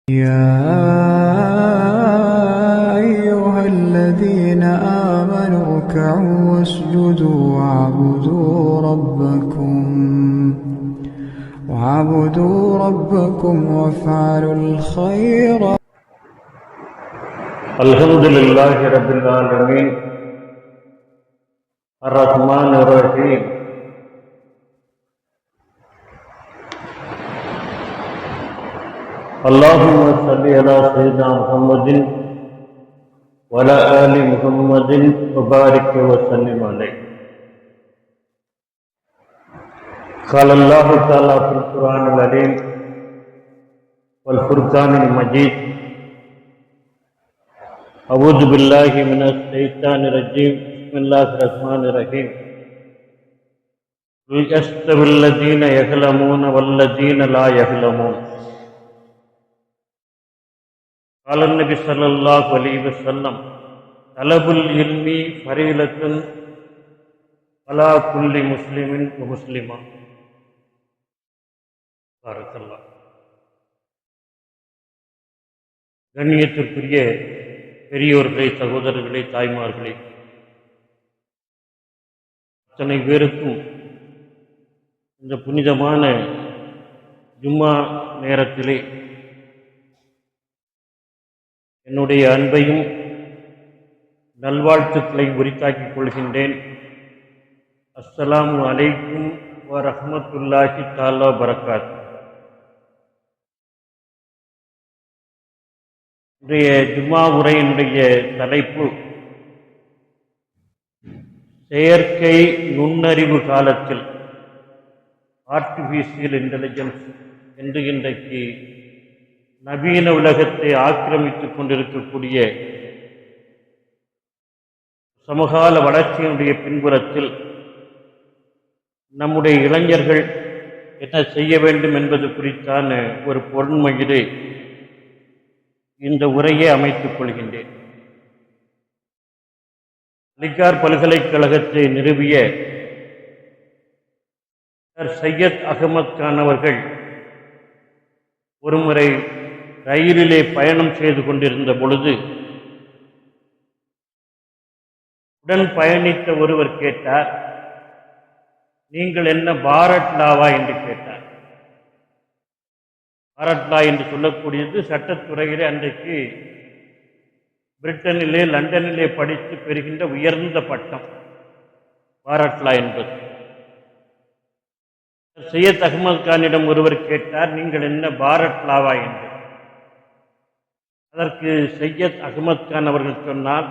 يا أيها الذين آمنوا اركعوا واسجدوا واعبدوا ربكم وافعلوا الخير. الحمد لله رب العالمين الرحمن الرحيم اللهم صل على سيدنا محمد وعلى آل محمد وبارك وسلم عليه. قال الله تعالى في القرآن العظيم والفرقان المجيد: أعوذ بالله من الشيطان الرجيم بسم الله الرحمن الرحيم يستوي الذين يعلمون والذين لا يعلمون. قال النبي صلى الله عليه وسلم: طلب العلم فريضة على كل مسلم ومسلمة. بارك الله. கண்ணியத்திற்குரிய பெரியோர்களே, சகோதரர்களே, தாய்மார்களே, அத்தனை பேருக்கும் இந்த புனிதமான ஜும்மா நேரத்திலே என்னுடைய அன்பையும் நல்வாழ்த்துக்களை உரித்தாக்கிக் கொள்கின்றேன். அஸ்ஸலாமு அலைக்கும் வரஹ்மத்துல்லாஹி தஆலா பரக்காத்துஹு. இன்றைய ஜும்மா உரையினுடைய தலைப்பு செயற்கை நுண்ணறிவு காலத்தில் ஆர்டிஃபிஷியல் இன்டெலிஜென்ஸ் என்று இன்றைக்கு நவீன உலகத்தை ஆக்கிரமித்துக் கொண்டிருக்கக்கூடிய சமகால வளர்ச்சியினுடைய பின்புறத்தில் நம்முடைய இளைஞர்கள் என்ன செய்ய வேண்டும் என்பது குறித்தான ஒரு பொருண்மையிலே இந்த உரையை அமைத்துக் கொள்கின்றேன். அலிகார் பல்கலைக்கழகத்தை நிறுவிய சர் சையத் அகமது கான் அவர்கள் ஒருமுறை ரயிலிலே பயணம் செய்து கொண்டிருந்த பொழுது உடன் பயணித்த ஒருவர் கேட்டார், நீங்கள் என்ன பாரத் லாவா என்று கேட்டார். பாரத் லா என்று சொல்லக்கூடியது சட்டத்துறையிலே அன்றைக்கு பிரிட்டனிலே, லண்டனிலே படித்து பெறுகின்ற உயர்ந்த பட்டம் பாரத் லா என்பது. சையத் அகமது கானிடம் ஒருவர் கேட்டார், நீங்கள் என்ன பாரத் லாவா என்று. அதற்கு சையத் அகமது கான் அவர்கள் சொன்னார்,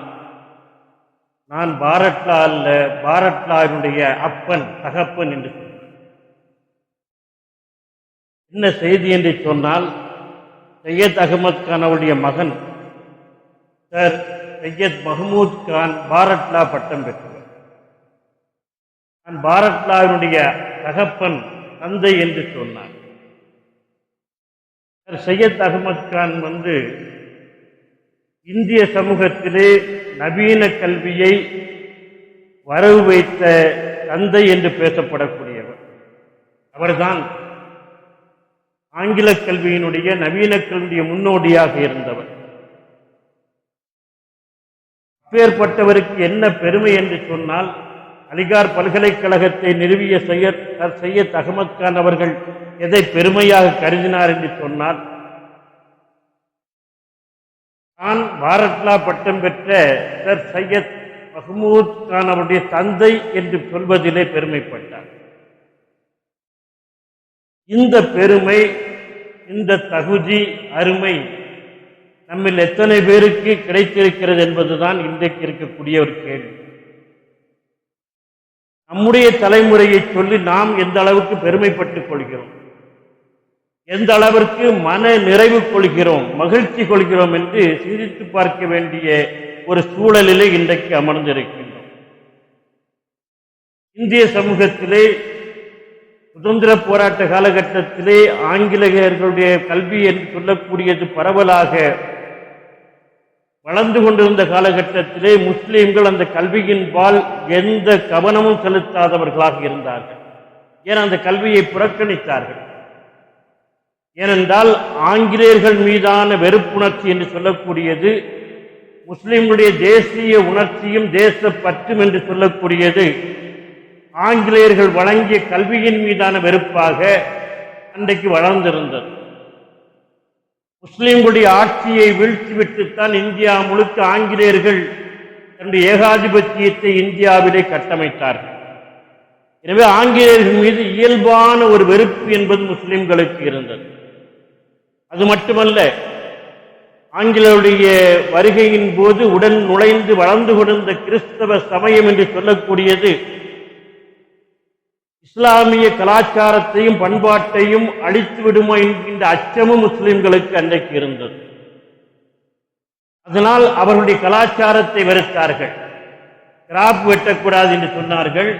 நான் பாரத் லா அல்ல, பாரத் லாவினுடைய அப்பன், தகப்பன் என்று சொன்னார். என்ன செய்தி என்று சொன்னால், சையத் அகமது கான் அவருடைய மகன் சர் சையத் மஹமூத் கான் பாரத் லா பட்டம் பெற்றவர். நான் பாரத் லாவினுடைய தகப்பன், தந்தை என்று சொன்னார். சர் சையத் அகமது கான் இந்திய சமூகத்திலே நவீன கல்வியை வரவு வைத்த தந்தை என்று பேசப்படக்கூடியவர். அவர்தான் ஆங்கில கல்வியினுடைய, நவீன கல்வியுடைய முன்னோடியாக இருந்தவர். அப்பேற்பட்டவருக்கு என்ன பெருமை என்று சொன்னால், அலிகார் பல்கலைக்கழகத்தை நிறுவிய சையத் அகமது கான் அவர்கள் எதை பெருமையாக கருதினார் என்று சொன்னால், நான் பாரத் லா பட்டம் பெற்ற சர் சையத் மஹமூத் கான் அவருடைய தந்தை என்று சொல்வதிலே பெருமைப்பட்டார். இந்த பெருமை, இந்த தகுதி, அருமை நம்மில் எத்தனை பேருக்கு கிடைத்திருக்கிறது என்பதுதான் இன்றைக்கு இருக்கக்கூடிய ஒரு கேள்வி. நம்முடைய தலைமுறையை சொல்லி நாம் எந்த அளவுக்கு பெருமைப்பட்டுக் கொள்கிறோம், எந்த அளவிற்கு மன நிறைவு கொள்கிறோம், மகிழ்ச்சி கொள்கிறோம் என்று சிந்தித்து பார்க்க வேண்டிய ஒரு சூழலிலே இன்றைக்கு அமர்ந்திருக்கின்றோம். இந்திய சமூகத்திலே சுதந்திர போராட்ட காலகட்டத்திலே ஆங்கிலேயர்களுடைய கல்வி என்று சொல்லக்கூடியது பரவலாக வளர்ந்து கொண்டிருந்த காலகட்டத்திலே முஸ்லீம்கள் அந்த கல்வியின்பால் எந்த கவனமும் செலுத்தாதவர்களாக இருந்தார்கள். ஏன் அந்த கல்வியை புறக்கணித்தார்கள். ஏனென்றால் ஆங்கிலேயர்கள் மீதான வெறுப்புணர்ச்சி என்று சொல்லக்கூடியது முஸ்லிம்களுடைய தேசிய உணர்ச்சியும் தேசப்பற்றும் என்று சொல்லக்கூடியது ஆங்கிலேயர்கள் வழங்கிய கல்வியின் மீதான வெறுப்பாக அன்றைக்கு வளர்ந்திருந்தது. முஸ்லிம்களுடைய ஆட்சியை வீழ்த்திவிட்டுத்தான் இந்தியா முழுக்க ஆங்கிலேயர்கள் தன்னுடைய ஏகாதிபத்தியத்தை இந்தியாவிலே கட்டமைத்தார்கள். எனவே ஆங்கிலேயர்கள் மீது இயல்பான ஒரு வெறுப்பு என்பது முஸ்லிம்களுக்கு இருந்தது. அது மட்டுமல்ல, ஆங்கிலேயருடைய வருகையின் போது உடன் நுழைந்து வளர்ந்து கொண்டிருந்த கிறிஸ்தவ சமயம் என்று சொல்லக்கூடியது இஸ்லாமிய கலாச்சாரத்தையும் பண்பாட்டையும் அழித்து விடுமோ என்கின்ற அச்சமும் முஸ்லிம்களுக்கு அன்றைக்கு இருந்தது. அதனால் அவர்களுடைய கலாச்சாரத்தை வெறுத்தார்கள். கிராப் வெட்டக்கூடாது என்று சொன்னார்கள்,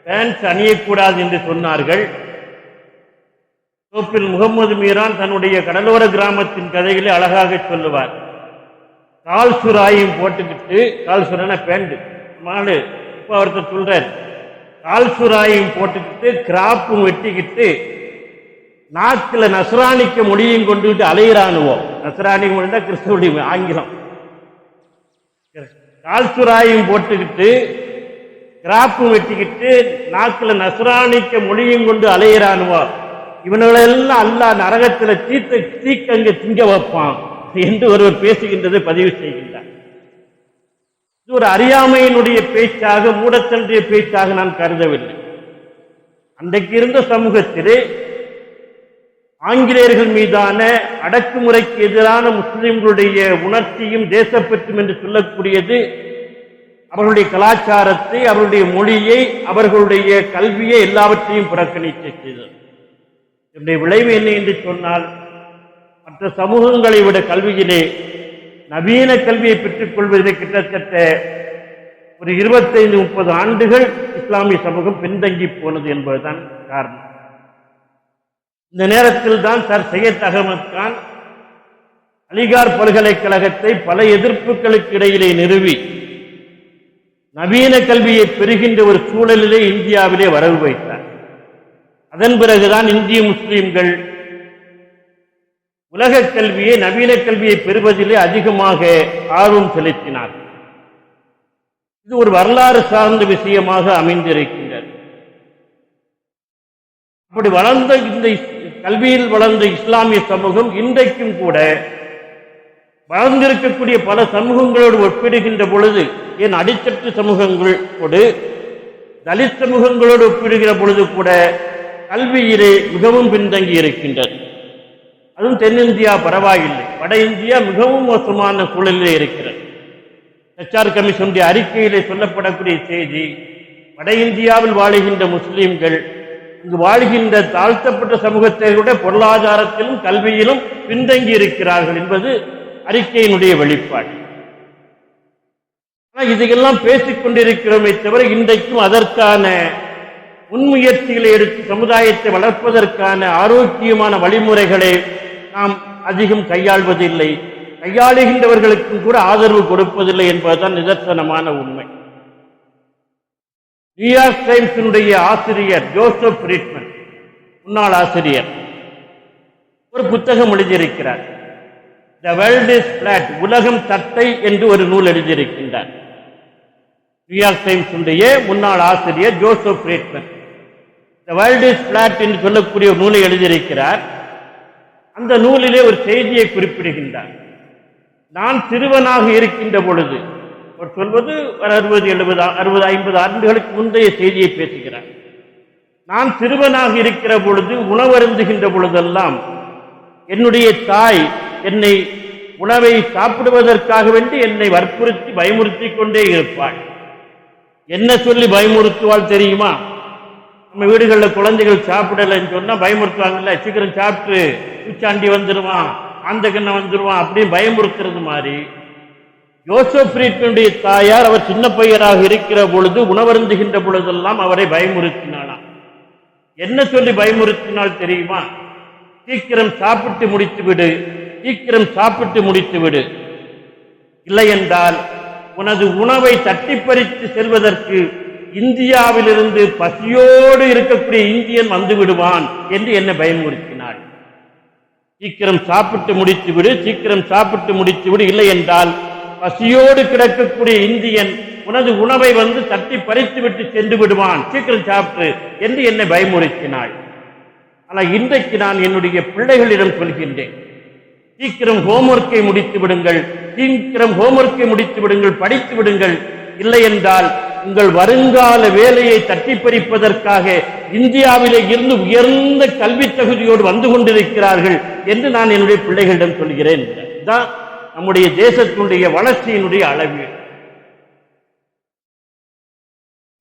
பேன்ஸ் அணியக்கூடாது என்று சொன்னார்கள். தோப்பில் முகமது மீரான் தன்னுடைய கடலோர கிராமத்தின் கதைகளை அழகாக சொல்லுவார். கால் சுராயும் போட்டுக்கிட்டு, கால் சுரான பேண்ட் மாடு, இப்போ ஒருத்தர் சொல்றார், கால் சுராயும் போட்டுக்கிட்டு கிராப்பும் வெட்டிக்கிட்டு நாக்கில் நஸ்ரானிக்க முடியும் கொண்டுகிட்டு அலையிறானுவோம். நஸ்ரானிக்க முடிந்தா கிறிஸ்தவனுடைய ஆங்கிலம். கால் சுராயும் போட்டுக்கிட்டு கிராப்பும் வெட்டிக்கிட்டு நாக்கில் நஸ்ரானிக்க முடியும் கொண்டு அலையிறானுவோ, இவனெல்லாம் அல்லாஹ் நரகத்தில் தீக்கங்க திங்க வைப்பான் என்று ஒருவர் பேசுகின்றதை பதிவு செய்கின்றார். இது ஒரு அறியாமையினுடைய பேச்சாக, மூடத்தன்றிய பேச்சாக நான் கருதவில்லை. அன்றைக்கு இருந்த சமூகத்திலே ஆங்கிலேயர்கள் மீதான அடக்குமுறைக்கு எதிரான முஸ்லிம்களுடைய உணர்ச்சியும் தேசப்பற்றும் என்று சொல்லக்கூடியது அவர்களுடைய கலாச்சாரத்தை, அவர்களுடைய மொழியை, அவர்களுடைய கல்வியை எல்லாவற்றையும் புறக்கணிக்க செய்தது. இதனுடைய விளைவு என்ன என்று சொன்னால், மற்ற சமூகங்களை விட கல்வியிலே நவீன கல்வியை பெற்றுக் கொள்வதிலே கிட்டத்தட்ட ஒரு 25-30 ஆண்டுகள் இஸ்லாமிய சமூகம் பின்தங்கி போனது என்பதுதான் காரணம். இந்த நேரத்தில் தான் சர் சையத் அகமது கான் அலிகார் பல்கலைக்கழகத்தை பல எதிர்ப்புகளுக்கு இடையிலே நிறுவி நவீன கல்வியை பெறுகின்ற ஒரு சூழலிலே இந்தியாவிலே வரவு வைத்தார். அதன் பிறகுதான் இந்திய முஸ்லிம்கள் உலக கல்வியை, நவீன கல்வியை பெறுவதிலே அதிகமாக ஆர்வம் செலுத்தினார். இது ஒரு வரலாறு சார்ந்த விஷயமாக அமைந்திருக்கின்றது. அப்படி வளர்ந்த இந்த கல்வியில் வளர்ந்த இஸ்லாமிய சமூகம் இன்றைக்கும் கூட வளர்ந்திருக்கக்கூடிய பல சமூகங்களோடு ஒப்பிடுகின்ற பொழுது, ஏன் அடித்தட்டு சமூகங்களோடு தலித் சமூகங்களோடு ஒப்பிடுகிற பொழுது கூட கல்வியிலே மிகவும் பின்தங்கி இருக்கின்றது. அதுவும் தென்னிந்தியா பரவாயில்லை, வட இந்தியா மிகவும் மோசமான சூழலிலே இருக்கிறது. எச்ஆர் கமிஷனுடைய அறிக்கையிலே சொல்லப்படக்கூடிய செய்தி, வட இந்தியாவில் வாழுகின்ற முஸ்லிம்கள் இங்கு வாழ்கின்ற தாழ்த்தப்பட்ட சமூகத்தை விட பொருளாதாரத்திலும் கல்வியிலும் பின்தங்கி இருக்கிறார்கள் என்பது அறிக்கையினுடைய வெளிப்பாடு. ஆனால் இதையெல்லாம் பேசிக் கொண்டிருக்கிறோமே தவிர இன்றைக்கும் அதற்கான முன்முயற்சிகளை எடுத்து சமுதாயத்தை வளர்ப்பதற்கான ஆரோக்கியமான வழிமுறைகளை நாம் அதிகம் கையாள்வதில்லை. கையாளுகின்றவர்களுக்கும் கூட ஆதரவு கொடுப்பதில்லை என்பதுதான் நிதர்சனமான உண்மை. நியூயார்க் டைம்ஸினுடைய ஆசிரியர் ஜோசப் ஃப்ரீட்மன், முன்னாள் ஆசிரியர், ஒரு புத்தகம் எழுதியிருக்கிறார். த வேர்ல்ட் இஸ் பிளாட், உலகம் தட்டை என்று ஒரு நூல் எழுதியிருக்கின்றார். நியூயார்க் டைம்ஸுடைய முன்னாள் ஆசிரியர் Joseph Friedman the world is flat என்று சொல்லக்கூடிய ஒரு நூலை எழுதியிருக்கிறார். அந்த நூலிலே ஒரு செய்தியை குறிப்பிடுகின்றார். நான் சிறுவனாக இருக்கின்ற பொழுது, அவர் சொல்வது 60, 70, 50 ஆண்டுகளுக்கு முந்தைய செய்தியை பேசுகிறார். நான் சிறுவனாக இருக்கிற பொழுது, உணவருந்துகின்ற பொழுதெல்லாம் என்னுடைய தாய் என்னை உணவை சாப்பிடுவதற்காக வேண்டி என்னை வற்புறுத்தி பயமுறுத்தி கொண்டே இருப்பாள். என்ன சொல்லி பயமுறுத்துவாள் தெரியுமா? நம்ம வீடுகளில் குழந்தைகள் சாப்பிடலைன்னு சொன்னா பயமுறுத்துவாங்கல்ல, சீக்கிரம் சாப்பிட்டு பூச்சாண்டி வந்துடுவான், அந்த கண்ணை வந்துடுவான் அப்படின்னு பயமுறுத்துறது மாதிரி, ஜோசப் ஃப்ரீட்மனுடைய தாயார் அவர் சின்ன பையராக இருக்கிற பொழுது உணவருந்துகின்ற பொழுதெல்லாம் அவரை பயமுறுத்தினாளாம். என்ன சொல்லி பயமுறுத்தினால் தெரியுமா? சீக்கிரம் சாப்பிட்டு முடித்து விடு, சீக்கிரம் சாப்பிட்டு முடித்து விடு, இல்லை என்றால் உனது உணவை தட்டி பறித்து செல்வதற்கு இந்தியாவிலிருந்து பசியோடு இருக்கக்கூடிய இந்தியன் வந்து விடுவான் என்று என்னை பயமுறுத்தினாள். சீக்கிரம் சாப்பிட்டு முடித்து விடு, சீக்கிரம் சாப்பிட்டு முடித்து விடு, இல்லை என்றால் பசியோடு கிடக்கக்கூடிய இந்தியன் உனது உணவை தட்டி பறித்து விட்டு சென்று விடுவான், சீக்கிரம் சாப்பிட்டு என்று என்னை பயமுறுத்தினாள். ஆனால் இன்றைக்கு நான் என்னுடைய பிள்ளைகளிடம் சொல்கின்றேன், சீக்கிரம் ஹோம்ஒர்க்கை முடித்து விடுங்கள், சீக்கிரம் ஹோம்ஒர்க்கை முடித்து விடுங்கள், படித்து விடுங்கள். இல்லை என்றால் உங்கள் வருங்கால வேலையை தட்டி பறிப்பதற்காக இந்தியாவிலே இருந்து உயர்ந்த கல்வி தகுதியோடு வந்து கொண்டிருக்கிறார்கள் என்று நான் என்னுடைய பிள்ளைகளிடம் சொல்கிறேன். இதுதான் நம்முடைய தேசத்தினுடைய வளர்ச்சியினுடைய அளவு.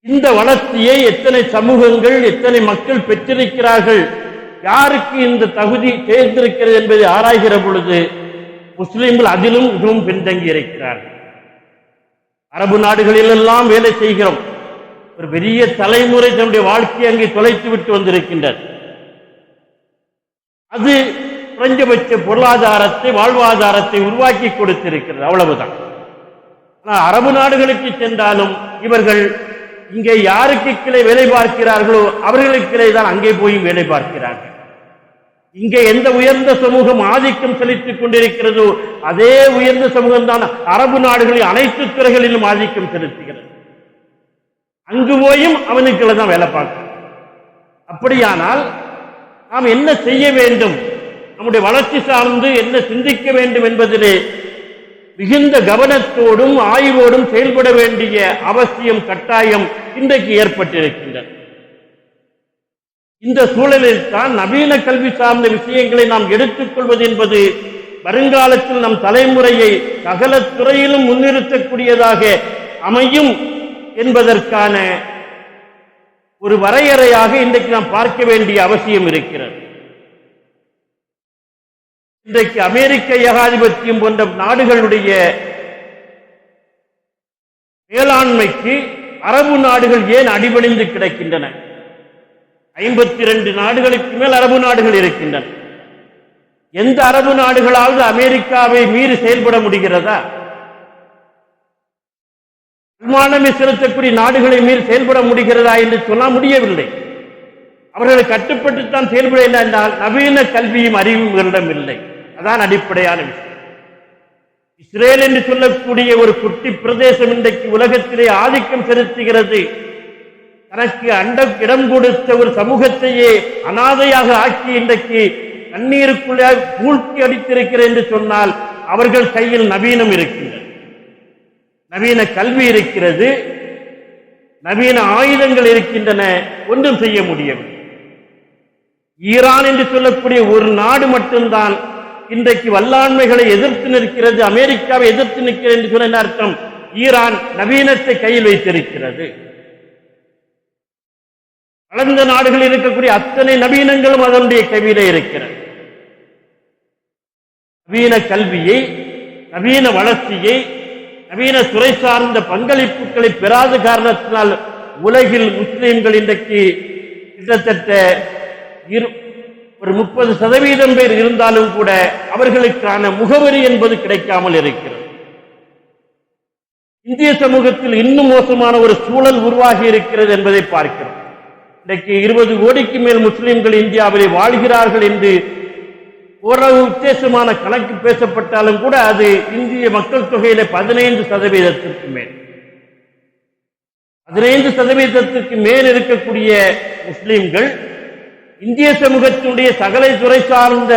இந்த வளர்ச்சியை எத்தனை சமூகங்கள், எத்தனை மக்கள் பெற்றிருக்கிறார்கள், யாருக்கு இந்த தகுதி தேர்ந்திருக்கிறது என்பதை ஆராய்கிற பொழுது முஸ்லிம்கள் அதிலும் மிகவும் பின்தங்கி இருக்கிறார்கள். அரபு நாடுகளிலெல்லாம் வேலை செய்கிறோம். ஒரு பெரிய தலைமுறை தன்னுடைய வாழ்க்கையை அங்கே தொலைத்து விட்டு வந்திருக்கின்றது. அது குறைஞ்சபட்ச பொருளாதாரத்தை, வாழ்வாதாரத்தை உருவாக்கி கொடுத்திருக்கிறது, அவ்வளவுதான். ஆனால் அரபு நாடுகளுக்கு சென்றாலும் இவர்கள் இங்கே யாருக்கு கீழே வேலை பார்க்கிறார்களோ அவர்களுக்கு தான் அங்கே போய் வேலை பார்க்கிறார்கள். இங்கே எந்த உயர்ந்த சமூகம் ஆதிக்கம் செலுத்திக் கொண்டிருக்கிறதோ அதே உயர்ந்த சமூகம் தான் அரபு நாடுகளில் அனைத்து துறைகளிலும் ஆதிக்கம் செலுத்துகிறது. அங்கு போயும் அவனுக்குள்ள தான் வேலை பார்க்கணும். அப்படியானால் நாம் என்ன செய்ய வேண்டும், நம்முடைய வளர்ச்சி சார்ந்து என்ன சிந்திக்க வேண்டும் என்பதிலே மிகுந்த கவனத்தோடும் ஆய்வோடும் செயல்பட வேண்டிய அவசியம், கட்டாயம் இன்றைக்கு ஏற்பட்டிருக்கின்றது. இந்த சூழலில் தான் நவீன கல்வி சார்ந்த விஷயங்களை நாம் எடுத்துக்கொள்வது என்பது வருங்காலத்தில் நம் தலைமுறையை சகல துறையிலும் முன்னிறுத்தக்கூடியதாக அமையும் என்பதற்கான ஒரு வரையறையாக இன்றைக்கு நாம் பார்க்க வேண்டிய அவசியம் இருக்கிறது. இன்றைக்கு அமெரிக்க ஏகாதிபத்தியம் போன்ற நாடுகளுடைய மேலாண்மைக்கு அரபு நாடுகள் ஏன் அடிபணிந்து கிடக்கின்றன? 52 நாடுகளுக்கு மேல் அரபு நாடுகள் இருக்கின்றன. எந்த அரபு நாடுகளாவது அமெரிக்காவை மீறி செயல்பட முடிகிறதா? விமானமே செலுத்தக்கூடிய நாடுகளை மீறி செயல்பட முடிகிறதா என்று சொல்ல முடியவில்லை. அவர்கள் கட்டுப்பட்டுத்தான் செயல்பட என்றால் நவீன கல்வியும் அறிவும் இவரிடம் இல்லை. அதான் அடிப்படையான விஷயம். இஸ்ரேல் என்று சொல்லக்கூடிய ஒரு குட்டி பிரதேசம் இன்றைக்கு உலகத்திலே ஆதிக்கம் செலுத்துகிறது. தனக்கு இடம் கொடுத்த ஒரு சமூகத்தையே அனாதையாக ஆக்கி இன்றைக்கு தண்ணீருக்குள்ளே மூழ்கி அடித்திருக்கிறது என்று சொன்னால் அவர்கள் கையில் நவீனம் இருக்கின்றது, நவீன கல்வி இருக்கிறது, நவீன ஆயுதங்கள் இருக்கின்றன, ஒன்றும் செய்ய முடியவில்லை. ஈரான் என்று சொல்லக்கூடிய ஒரு நாடு மட்டும்தான் இன்றைக்கு வல்லாண்மைகளை எதிர்த்து நிற்கிறது, அமெரிக்காவை எதிர்த்து நிற்கிறது என்று சொன்ன அர்த்தம் ஈரான் நவீனத்தை கையில் வைத்திருக்கிறது. வளர்ந்த நாடுகளில் இருக்கக்கூடிய அத்தனை நவீனங்களும் அதனுடைய கையிலே இருக்கிறது. நவீன கல்வியை, நவீன வளர்ச்சியை, நவீன துறை சார்ந்த பங்களிப்புகளை பெறாத காரணத்தினால் உலகில் முஸ்லிம்கள் இன்றைக்கு கிட்டத்தட்ட ஒரு 30% பேர் இருந்தாலும் கூட அவர்களுக்கான முகவரி என்பது கிடைக்காமல் இருக்கிறது. இந்திய சமூகத்தில் இன்னும் மோசமான ஒரு சூழல் உருவாகி இருக்கிறது என்பதை பார்க்கிறோம். இன்றைக்கு 20 கோடிக்கு மேல் முஸ்லிம்கள் இந்தியாவிலே வாழ்கிறார்கள் என்று ஓரளவு உத்தேசமான கணக்கு பேசப்பட்டாலும் கூட அது இந்திய மக்கள் தொகையில 15% மேல், 15% மேல் இருக்கக்கூடிய முஸ்லிம்கள் இந்திய சமூகத்தினுடைய சகல துறை சார்ந்த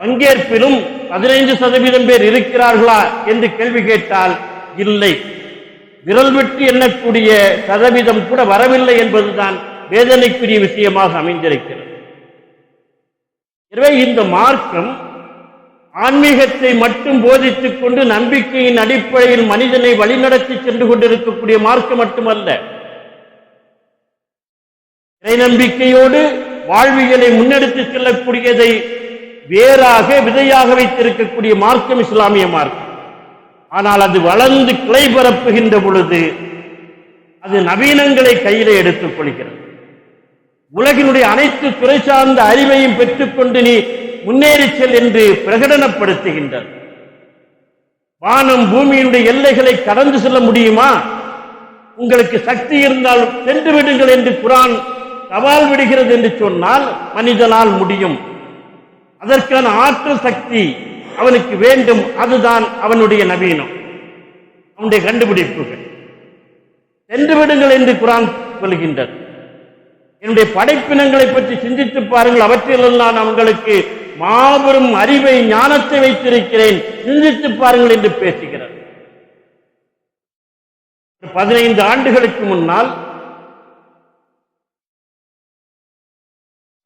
பங்கேற்பிலும் 15% பேர் இருக்கிறார்களா என்று கேள்வி கேட்டால் இல்லை, விரல் விட்டு எண்ணக்கூடிய சதவீதம் கூட வரவில்லை என்பதுதான் வேதனைக்குரிய விஷயமாக அமைந்திருக்கிறது. எனவே இந்த மார்க்கம் ஆன்மீகத்தை மட்டும் போதித்துக் கொண்டு நம்பிக்கையின் அடிப்படையில் மனிதனை வழிநடத்தி சென்று கொண்டிருக்கக்கூடிய மார்க்கம் மட்டுமல்ல, இறை நம்பிக்கையோடு வாழ்வியலை முன்னெடுத்து செல்லக்கூடியதை வேறாக விதையாக வைத்திருக்கக்கூடிய மார்க்கம் இஸ்லாமிய மார்க்கம். ஆனால் அது வளர்ந்து கிளை பரப்புகின்ற பொழுது அது நவீனங்களை கையிலே எடுத்துக் கொள்கிறது. உலகினுடைய அனைத்து துறை சார்ந்த அறிவையும் பெற்றுக்கொண்டு நீ முன்னேறி செல் என்று பிரகடனப்படுத்துகின்றது. வானம் பூமியினுடைய எல்லைகளை கடந்து செல்ல முடியுமா? உங்களுக்கு சக்தி இருந்தால் சென்று விடுங்கள் என்று குர்ஆன் சவால் விடுகிறது என்று சொன்னால் மனிதனால் முடியும். அதற்கான ஆற்றல் சக்தி அவனுக்கு வேண்டும். அதுதான் அவனுடைய நவீனம், அவனுடைய கண்டுபிடிப்புகள். சென்று விடுங்கள் என்று குர்ஆன் சொல்கின்றது. என்னுடைய படைப்பினங்களை பற்றி சிந்தித்து பாருங்கள், அவற்றில் நான் அவங்களுக்கு மாபெரும் அறிவை, ஞானத்தை வைத்திருக்கிறேன், சிந்தித்து பாருங்கள் என்று பேசுகிறார். 15 ஆண்டுகளுக்கு முன்னால்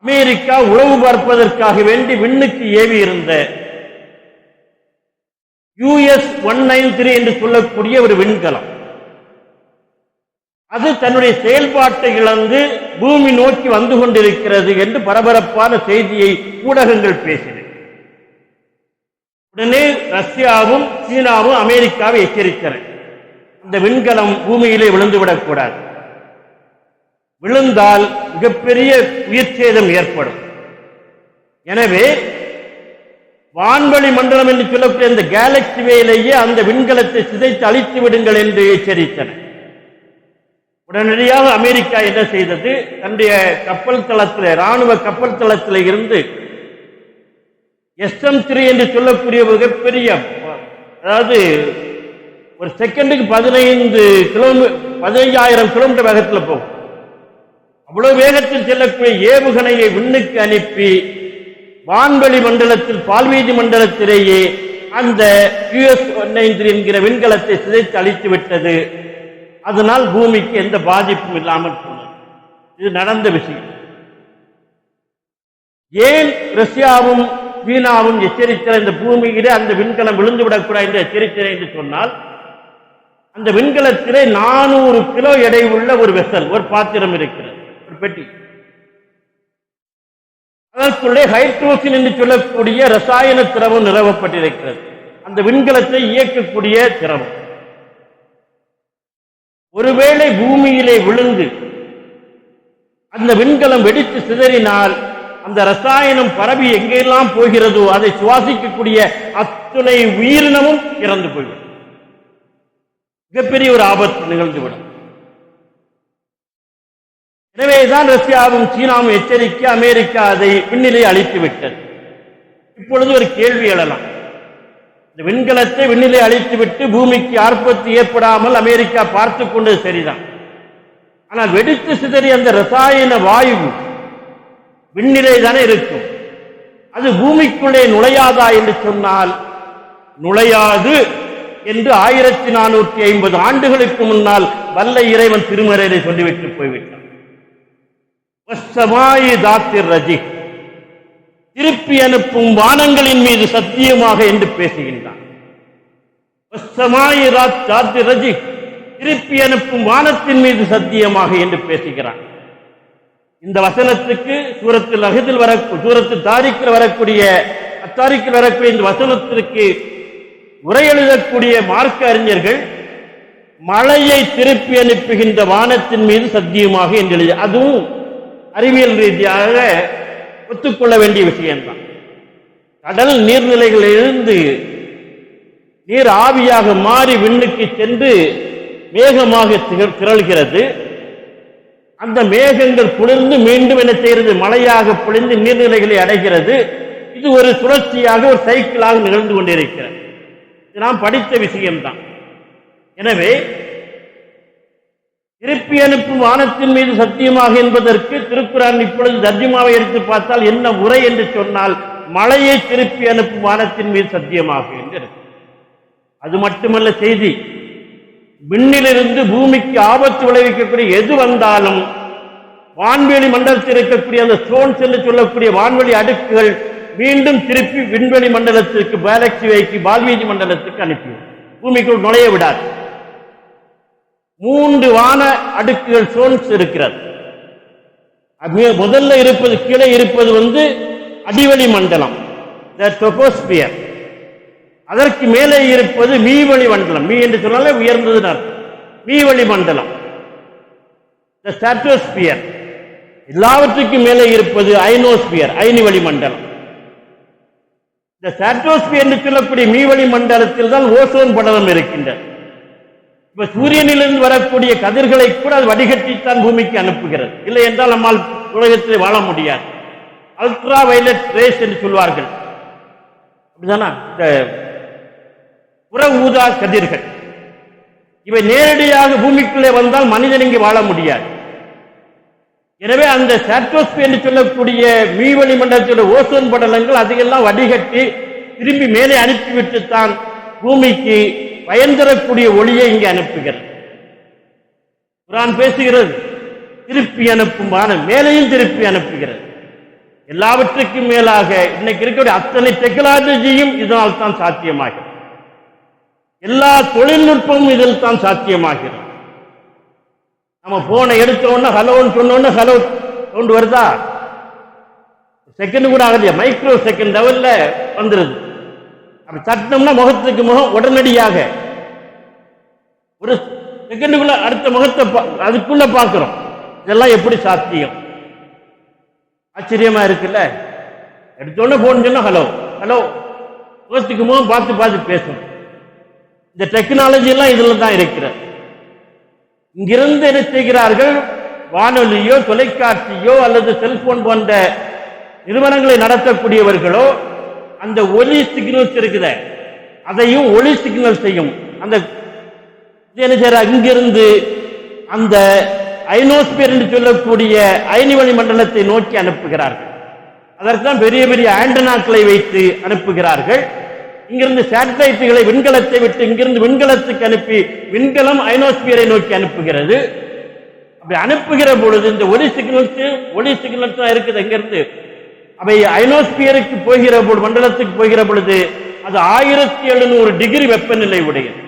அமெரிக்கா உளவு பார்ப்பதற்காக வேண்டி விண்ணுக்கு ஏவி இருந்த US-193 என்று சொல்லக்கூடிய ஒரு விண்கலம், அது தன்னுடைய செயல்பாட்டை இழந்து பூமி நோக்கி வந்து கொண்டிருக்கிறது என்று பரபரப்பான செய்தியை ஊடகங்கள் பேசின. உடனே ரஷ்யாவும் சீனாவும் அமெரிக்காவை எச்சரித்தன, இந்த விண்கலம் பூமியிலே விழுந்துவிடக்கூடாது, விழுந்தால் மிகப்பெரிய உயிர் சேதம் ஏற்படும். எனவே வான்வெளி மண்டலம் என்று சொல்லக்கூடிய இந்த கேலக்சியிலேயே அந்த விண்கலத்தை சிதைத்து அழித்து விடுங்கள் என்று எச்சரித்தன. உடனடியாக அமெரிக்கா என்ன செய்தது, தன்னுடைய கப்பல் தளத்தில், ராணுவ கப்பல் தளத்தில் இருந்து SM-3 என்று சொல்லக்கூடிய மிகப்பெரிய, அதாவது ஒரு செகண்டுக்கு 15,000 கிலோமீட்டர் வேகத்தில் போகும், அவ்வளவு வேகத்தில் செல்லக்கூடிய ஏவுகணையை விண்ணுக்கு அனுப்பி வான்வெளி மண்டலத்தில், பால்வீதி மண்டலத்திலேயே அந்த US-193 என்கிற விண்கலத்தை சிதைத்து அழித்து விட்டது. அதனால் பூமிக்கு எந்த பாதிப்பும் இல்லாமல் போனது. இது நடந்த விஷயம். ஏன் ரஷ்யாவும் சீனாவும் எச்சரித்த இந்த பூமியிலே அந்த விண்கலம் விழுந்துவிடக்கூடாது என்று எச்சரித்தன என்று சொன்னால், அந்த விண்கலத்திலே 400 கிலோ எடை உள்ள ஒரு வெசல், ஒரு பாத்திரம் இருக்கிறது, ஒரு பெட்டி. அதற்குள்ளே ஹைட்ரோஜன் என்று சொல்லக்கூடிய ரசாயன திரவம் நிறுவப்பட்டிருக்கிறது, அந்த விண்கலத்தை இயக்கக்கூடிய திரவம். ஒருவேளை பூமியிலே விழுந்து அந்த விண்கலம் வெடித்து சிதறினால் அந்த ரசாயனம் பரவி எங்கெல்லாம் போகிறதோ அதை சுவாசிக்கக்கூடிய அத்துணை உயிரினமும் இறந்து போய்விடும், மிகப்பெரிய ஒரு ஆபத்து நிகழ்ந்துவிடும். எனவேதான் ரஷ்யாவும் சீனாவும் எச்சரிக்க அமெரிக்கா அதை விண்ணிலே அழித்து விட்டது. இப்பொழுது ஒரு கேள்வி எழலாம், இந்த விண்கலத்தை விண்ணிலே அழித்துவிட்டு பூமிக்கு ஆர்ப்பத்தி ஏற்படாமல் அமெரிக்கா பார்த்து கொண்டது சரிதான். ஆனால் வெடித்து சிதறி அந்த ரசாயன வாயு விண்ணிலே தானே இருக்கும், அது பூமிக்குள்ளே நுழையாதா என்று சொன்னால் நுழையாது என்று 1450 ஆண்டுகளுக்கு முன்னால் வல்ல இறைவன் திருமறையிலே சொல்லிவிட்டு போய்விட்டான். திருப்பி அனுப்பும் வானங்களின் மீது சத்தியமாக என்று பேசுகின்றான். திருப்பி அனுப்பும் வானத்தின் மீது சத்தியமாக என்று பேசுகிறான். இந்த வசனத்துக்கு சூரத்தில் அஹதில் சூரத்தில் தாரிக்கில் வரக்கூடிய இந்த வசனத்திற்கு உரை எழுதக்கூடிய மார்க்க அறிஞர்கள் மழையை திருப்பி அனுப்புகின்ற வானத்தின் மீது சத்தியமாக என்று எழுதி, அதுவும் அறிவியல் ரீதியாக ஒத்துக்கொள்ள வேண்டிய விஷயம்தான். கடல் நீர்நிலைகளிலிருந்து நீர் ஆவியாக மாறி விண்ணுக்கு சென்று மேகமாக திரள்கிறது. அந்த மேகங்கள் குளிர்ந்து மீண்டும் என்ன செய்கிறது, மழையாக பொழிந்து நீர்நிலைகளை அடைகிறது. இது ஒரு சுழற்சியாக, ஒரு சைக்கிளாக நிகழ்ந்து கொண்டிருக்கிறது. இது நாம் படித்த விஷயம்தான். எனவே திருப்பி அனுப்பும் வானத்தின் மீது சத்தியமாக என்பதற்கு திருக்குர்ஆன் இப்பொழுது தர்ஜுமாவை எடுத்து பார்த்தால் என்ன உரை என்று சொன்னால், மழையை திருப்பி அனுப்பும் வானத்தின் மீது சத்தியமாக என்று இருக்கு. அது மட்டுமல்ல செய்தி, விண்ணிலிருந்து பூமிக்கு ஆபத்து விளைவிக்கக்கூடிய எது வந்தாலும் வான்வெளி மண்டலத்தில் இருக்கக்கூடிய அந்த ஸ்டோன்ஸ் என்று சொல்லக்கூடிய வான்வெளி அடுக்குகள் மீண்டும் திருப்பி விண்வெளி மண்டலத்திற்கு, கேலக்சிக்கு, பால்வீதி மண்டலத்துக்கு அனுப்பிவிடும், பூமிக்குள் நுழைய விடாது. 3 வான அடுக்குகள் ஸ்டோன்ஸ் இருக்கிறது. முதல்ல இருப்பது, கீழே இருப்பது அடிவெளி மண்டலம், ட்ரோபோஸ்பியர். அதற்கு மேலே இருப்பது மீவெளி மண்டலம். மீ என்று சொன்னாலே உயர்ந்தது அர்த்தம். மீவெளி மண்டலம், ஸ்ட்ராட்டோஸ்பியர். எல்லாவற்றுக்கும் மேலே இருப்பது அயனோஸ்பியர், அயனிவெளி மண்டலம். இந்த ஸ்ட்ராட்டோஸ்பியர் என்று சொல்லக்கூடிய மீவெளி மண்டலத்தில் தான் ஓசோன் படலம் இருக்கின்றது. இப்ப சூரியனிலிருந்து வரக்கூடிய கதிர்களை கூட அது வடிகட்டித்தான் பூமிக்கு அனுப்புகிறது. இல்லை என்றால் நம்மால் உலகத்தில் வாழ முடியாது. அல்ட்ரா வயலட் ரேஸ் என்று சொல்வார்கள். அப்படிதானா? இந்த புற ஊதா கதிர்கள் இவை நேரடியாக பூமிக்குள்ளே வந்தால் மனிதன் இங்கு வாழ முடியாது. எனவே அந்த ஸ்ட்ராட்டோஸ்பியர் என்று சொல்லக்கூடிய மீவழி மண்டலத்தில் ஓசோன் படலங்கள் அதையெல்லாம் வடிகட்டி திரும்பி மேலே அனுப்பிவிட்டுத்தான் பூமிக்கு பயன் தரக்கூடிய ஒளியை இங்கே அனுப்புகிறது. குர்ஆன் பேசுகிறது, திருப்பி அனுப்பும் வானம் மேலையும் திருப்பி அனுப்புகிறது. எல்லாவற்றுக்கும் மேலாக இன்னைக்கு இருக்கக்கூடிய அத்தனை டெக்னாலஜியும் இதனால் தான் சாத்தியமாகிறது. எல்லா தொழில்நுட்பமும் இதில் தான் சாத்தியமாகிறது. நம்ம போனை எடுத்தோன்னா ஹலோன்னு சொன்னோன்னா ஹலோ சவுண்ட் வருதா? செகண்ட் கூட ஆகலையா, மைக்ரோ செகண்ட் லெவல்ல வந்துருது. அப்படி தட்டினோம்னா முகத்துக்கு முகம் உடனடியாக ஒரு செகண்டுக்குள்ள அடுத்த முகத்தை அதுக்குள்ள பார்க்கிறோம். இதெல்லாம் எப்படி சாத்தியம்? ஆச்சரியமா இருக்குல்ல. எடுத்தோடனே போன் சொன்னா ஹலோ ஹலோ, முகத்துக்கு முகம் பார்த்து பார்த்து பேசணும். இந்த டெக்னாலஜி எல்லாம் இதுல தான் இருக்கிறது. இங்கிருந்து என்ன செய்கிறார்கள்? வானொலியோ தொலைக்காட்சியோ அல்லது செல்போன் போன்ற நிறுவனங்களை நடத்தக்கூடியவர்களோ அந்த ஒலி சிக்னல்ஸ் இருக்குத அதையும் ஒளி சிக்னல் செய்யும். அந்த என்ன செய்யற இங்கிருந்து அந்த ஐனோஸ்பியர் என்று சொல்லக்கூடிய அயனிவழி மண்டலத்தை நோக்கி அனுப்புகிறார்கள். அதற்குதான் பெரிய பெரிய ஆண்டனாக்களை வைத்து அனுப்புகிறார்கள். இங்கிருந்து சேட்டலைட்டுகளை விண்கலத்தை விட்டு இங்கிருந்து விண்கலத்துக்கு அனுப்பி விண்கலம் ஐனோஸ்பியரை நோக்கி அனுப்புகிறது. அப்படி அனுப்புகிற பொழுது இந்த ஒலி சிக்னல்ஸ் தான் இருக்குது. இங்கிருந்து அவை ஐனோஸ்பியருக்கு போகிற பொழுது, மண்டலத்துக்கு போகிற பொழுது அது 1700 டிகிரி வெப்பநிலை உடையது.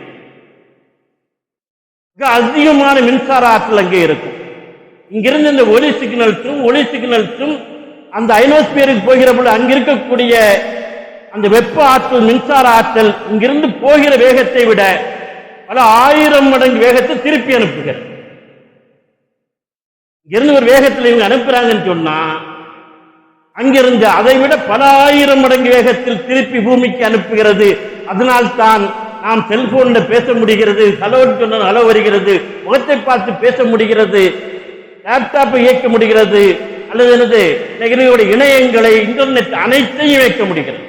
அதிகமான மின்சார ஆற்றல் அங்கே இருக்கும். இங்கிருந்து இந்த ஒலி சிக்னல்ஸும் அந்த ஐனோஸ்பியருக்கு போகிற பொழுது அங்க இருக்கக்கூடிய அந்த வெப்ப ஆற்றல், மின்சார ஆற்றல் இங்கிருந்து போகிற வேகத்தை விட பல 1000 மடங்கு வேகத்தை திருப்பி அனுப்புகிறது. இங்கிருந்து ஒரு வேகத்தில் இவங்க அனுப்புறாங்கன்னு சொன்னா அங்கிருந்து அதை விட பல 1000 மடங்கு வேகத்தில் திருப்பி பூமிக்கு அனுப்புகிறது. அதனால்தான் நாம் செல்போன்ல பேச முடிகிறது, ஹலோன்னு சொன்ன ஹலோ வருகிறது, முகத்தை பார்த்து பேச முடிகிறது, லேப்டாப்பை இயக்க முடிகிறது, அல்லது என்னது இணையங்களை இன்டர்நெட் அனைத்தையும் இயக்க முடிகிறது.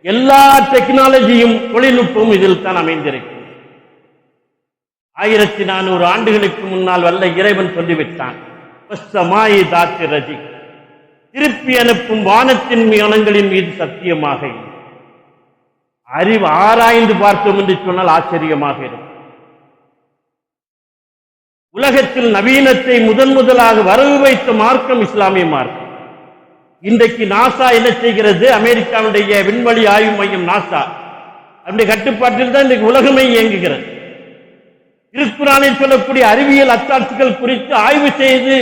எல்லா டெக்னாலஜியும் தொழில்நுட்பமும் இதில் தான் அமைந்திருக்கிறது. 1400 ஆண்டுகளுக்கு முன்னால் வல்ல இறைவன் சொல்லிவிட்டான், திருப்பி அனுப்பும் வானத்தின் மீனங்களின் மீது சத்தியமாக. அறிவு ஆராய்ந்து பார்த்தோம் என்று சொன்னால் ஆச்சரியமாக இருக்கும். உலகத்தில் நவீனத்தை முதலாக வரவு வைத்த மார்க்கம் இஸ்லாமிய மார்க்கம். இன்றைக்கு நாசா என்ன செய்கிறது? அமெரிக்காவுடைய விண்வெளி ஆய்வு மையம் நாசா அவருடைய கட்டுப்பாட்டில் தான் இன்றைக்கு உலகமே இயங்குகிறது. திருக்குர்ஆனில் சொல்லக்கூடிய அறிவியல் அத்தாட்சிகள் குறித்து ஆய்வு செய்து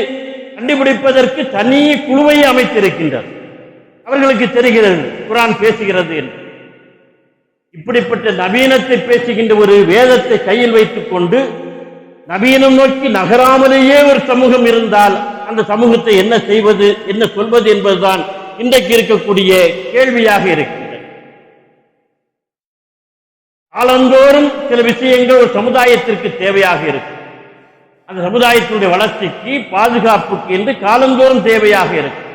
கண்டுபிடிப்பதற்கு தனி குழுவை அமைத்திருக்கின்றார். அவர்களுக்கு தெரிகிறது குர்ஆன் பேசுகிறது என்று. இப்படிப்பட்ட நவீனத்தை பேசுகின்ற ஒரு வேதத்தை கையில் வைத்துக் கொண்டு நவீனம் நோக்கி நகராமலேயே ஒரு சமூகம் இருந்தால் அந்த சமூகத்தை என்ன செய்வது, என்ன சொல்வது என்பதுதான் இன்றைக்கு இருக்கக்கூடிய கேள்வியாக இருக்கின்றது. காலந்தோறும் சில விஷயங்கள் ஒரு சமுதாயத்திற்கு தேவையாக இருக்கும். அந்த சமுதாயத்தினுடைய வளர்ச்சிக்கு, பாதுகாப்புக்கு என்று காலந்தோறும் தேவையாக இருக்கும்.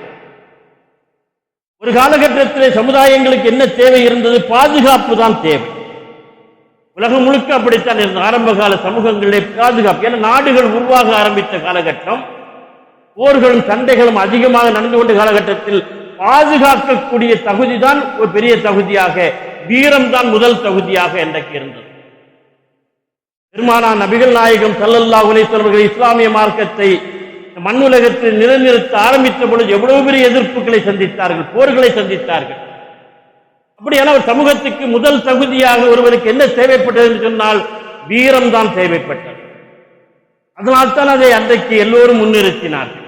ஒரு காலகட்டத்திலே சமுதாயங்களுக்கு என்ன தேவை இருந்தது? பாதுகாப்பு தான் தேவை. உலகம் முழுக்க அப்படித்தான் இருந்த ஆரம்ப கால சமூகங்களிலே பாதுகாப்பு. ஏன்னா நாடுகள் உருவாக ஆரம்பித்த காலகட்டம், போர்களும் சண்டைகளும் அதிகமாக நடந்து கொண்ட காலகட்டத்தில் பாதுகாக்கக்கூடிய தகுதி தான் ஒரு பெரிய தகுதியாக, வீரம் தான் முதல் தகுதியாக இன்றைக்கு இருந்தது. பெருமானார் நபிகள் நாயகம் ஸல்லல்லாஹு அலைஹி வஸல்லம் அவர்கள் இஸ்லாமிய மார்க்கத்தை மண்ணுலகத்தில் நிலைநிறுத்த ஆரம்பித்த பொழுது எவ்வளவு பெரிய எதிர்ப்புகளை சந்தித்தார்கள், போர்களை சந்தித்தார்கள். அப்படியான ஒரு சமூகத்துக்கு முதல் தகுதியாக ஒருவருக்கு என்ன தேவைப்பட்டது என்று சொன்னால் வீரம் தான் தேவைப்பட்டது. அதனால்தான் அதை அன்றைக்கு எல்லோரும் முன்னிறுத்தினார்கள்.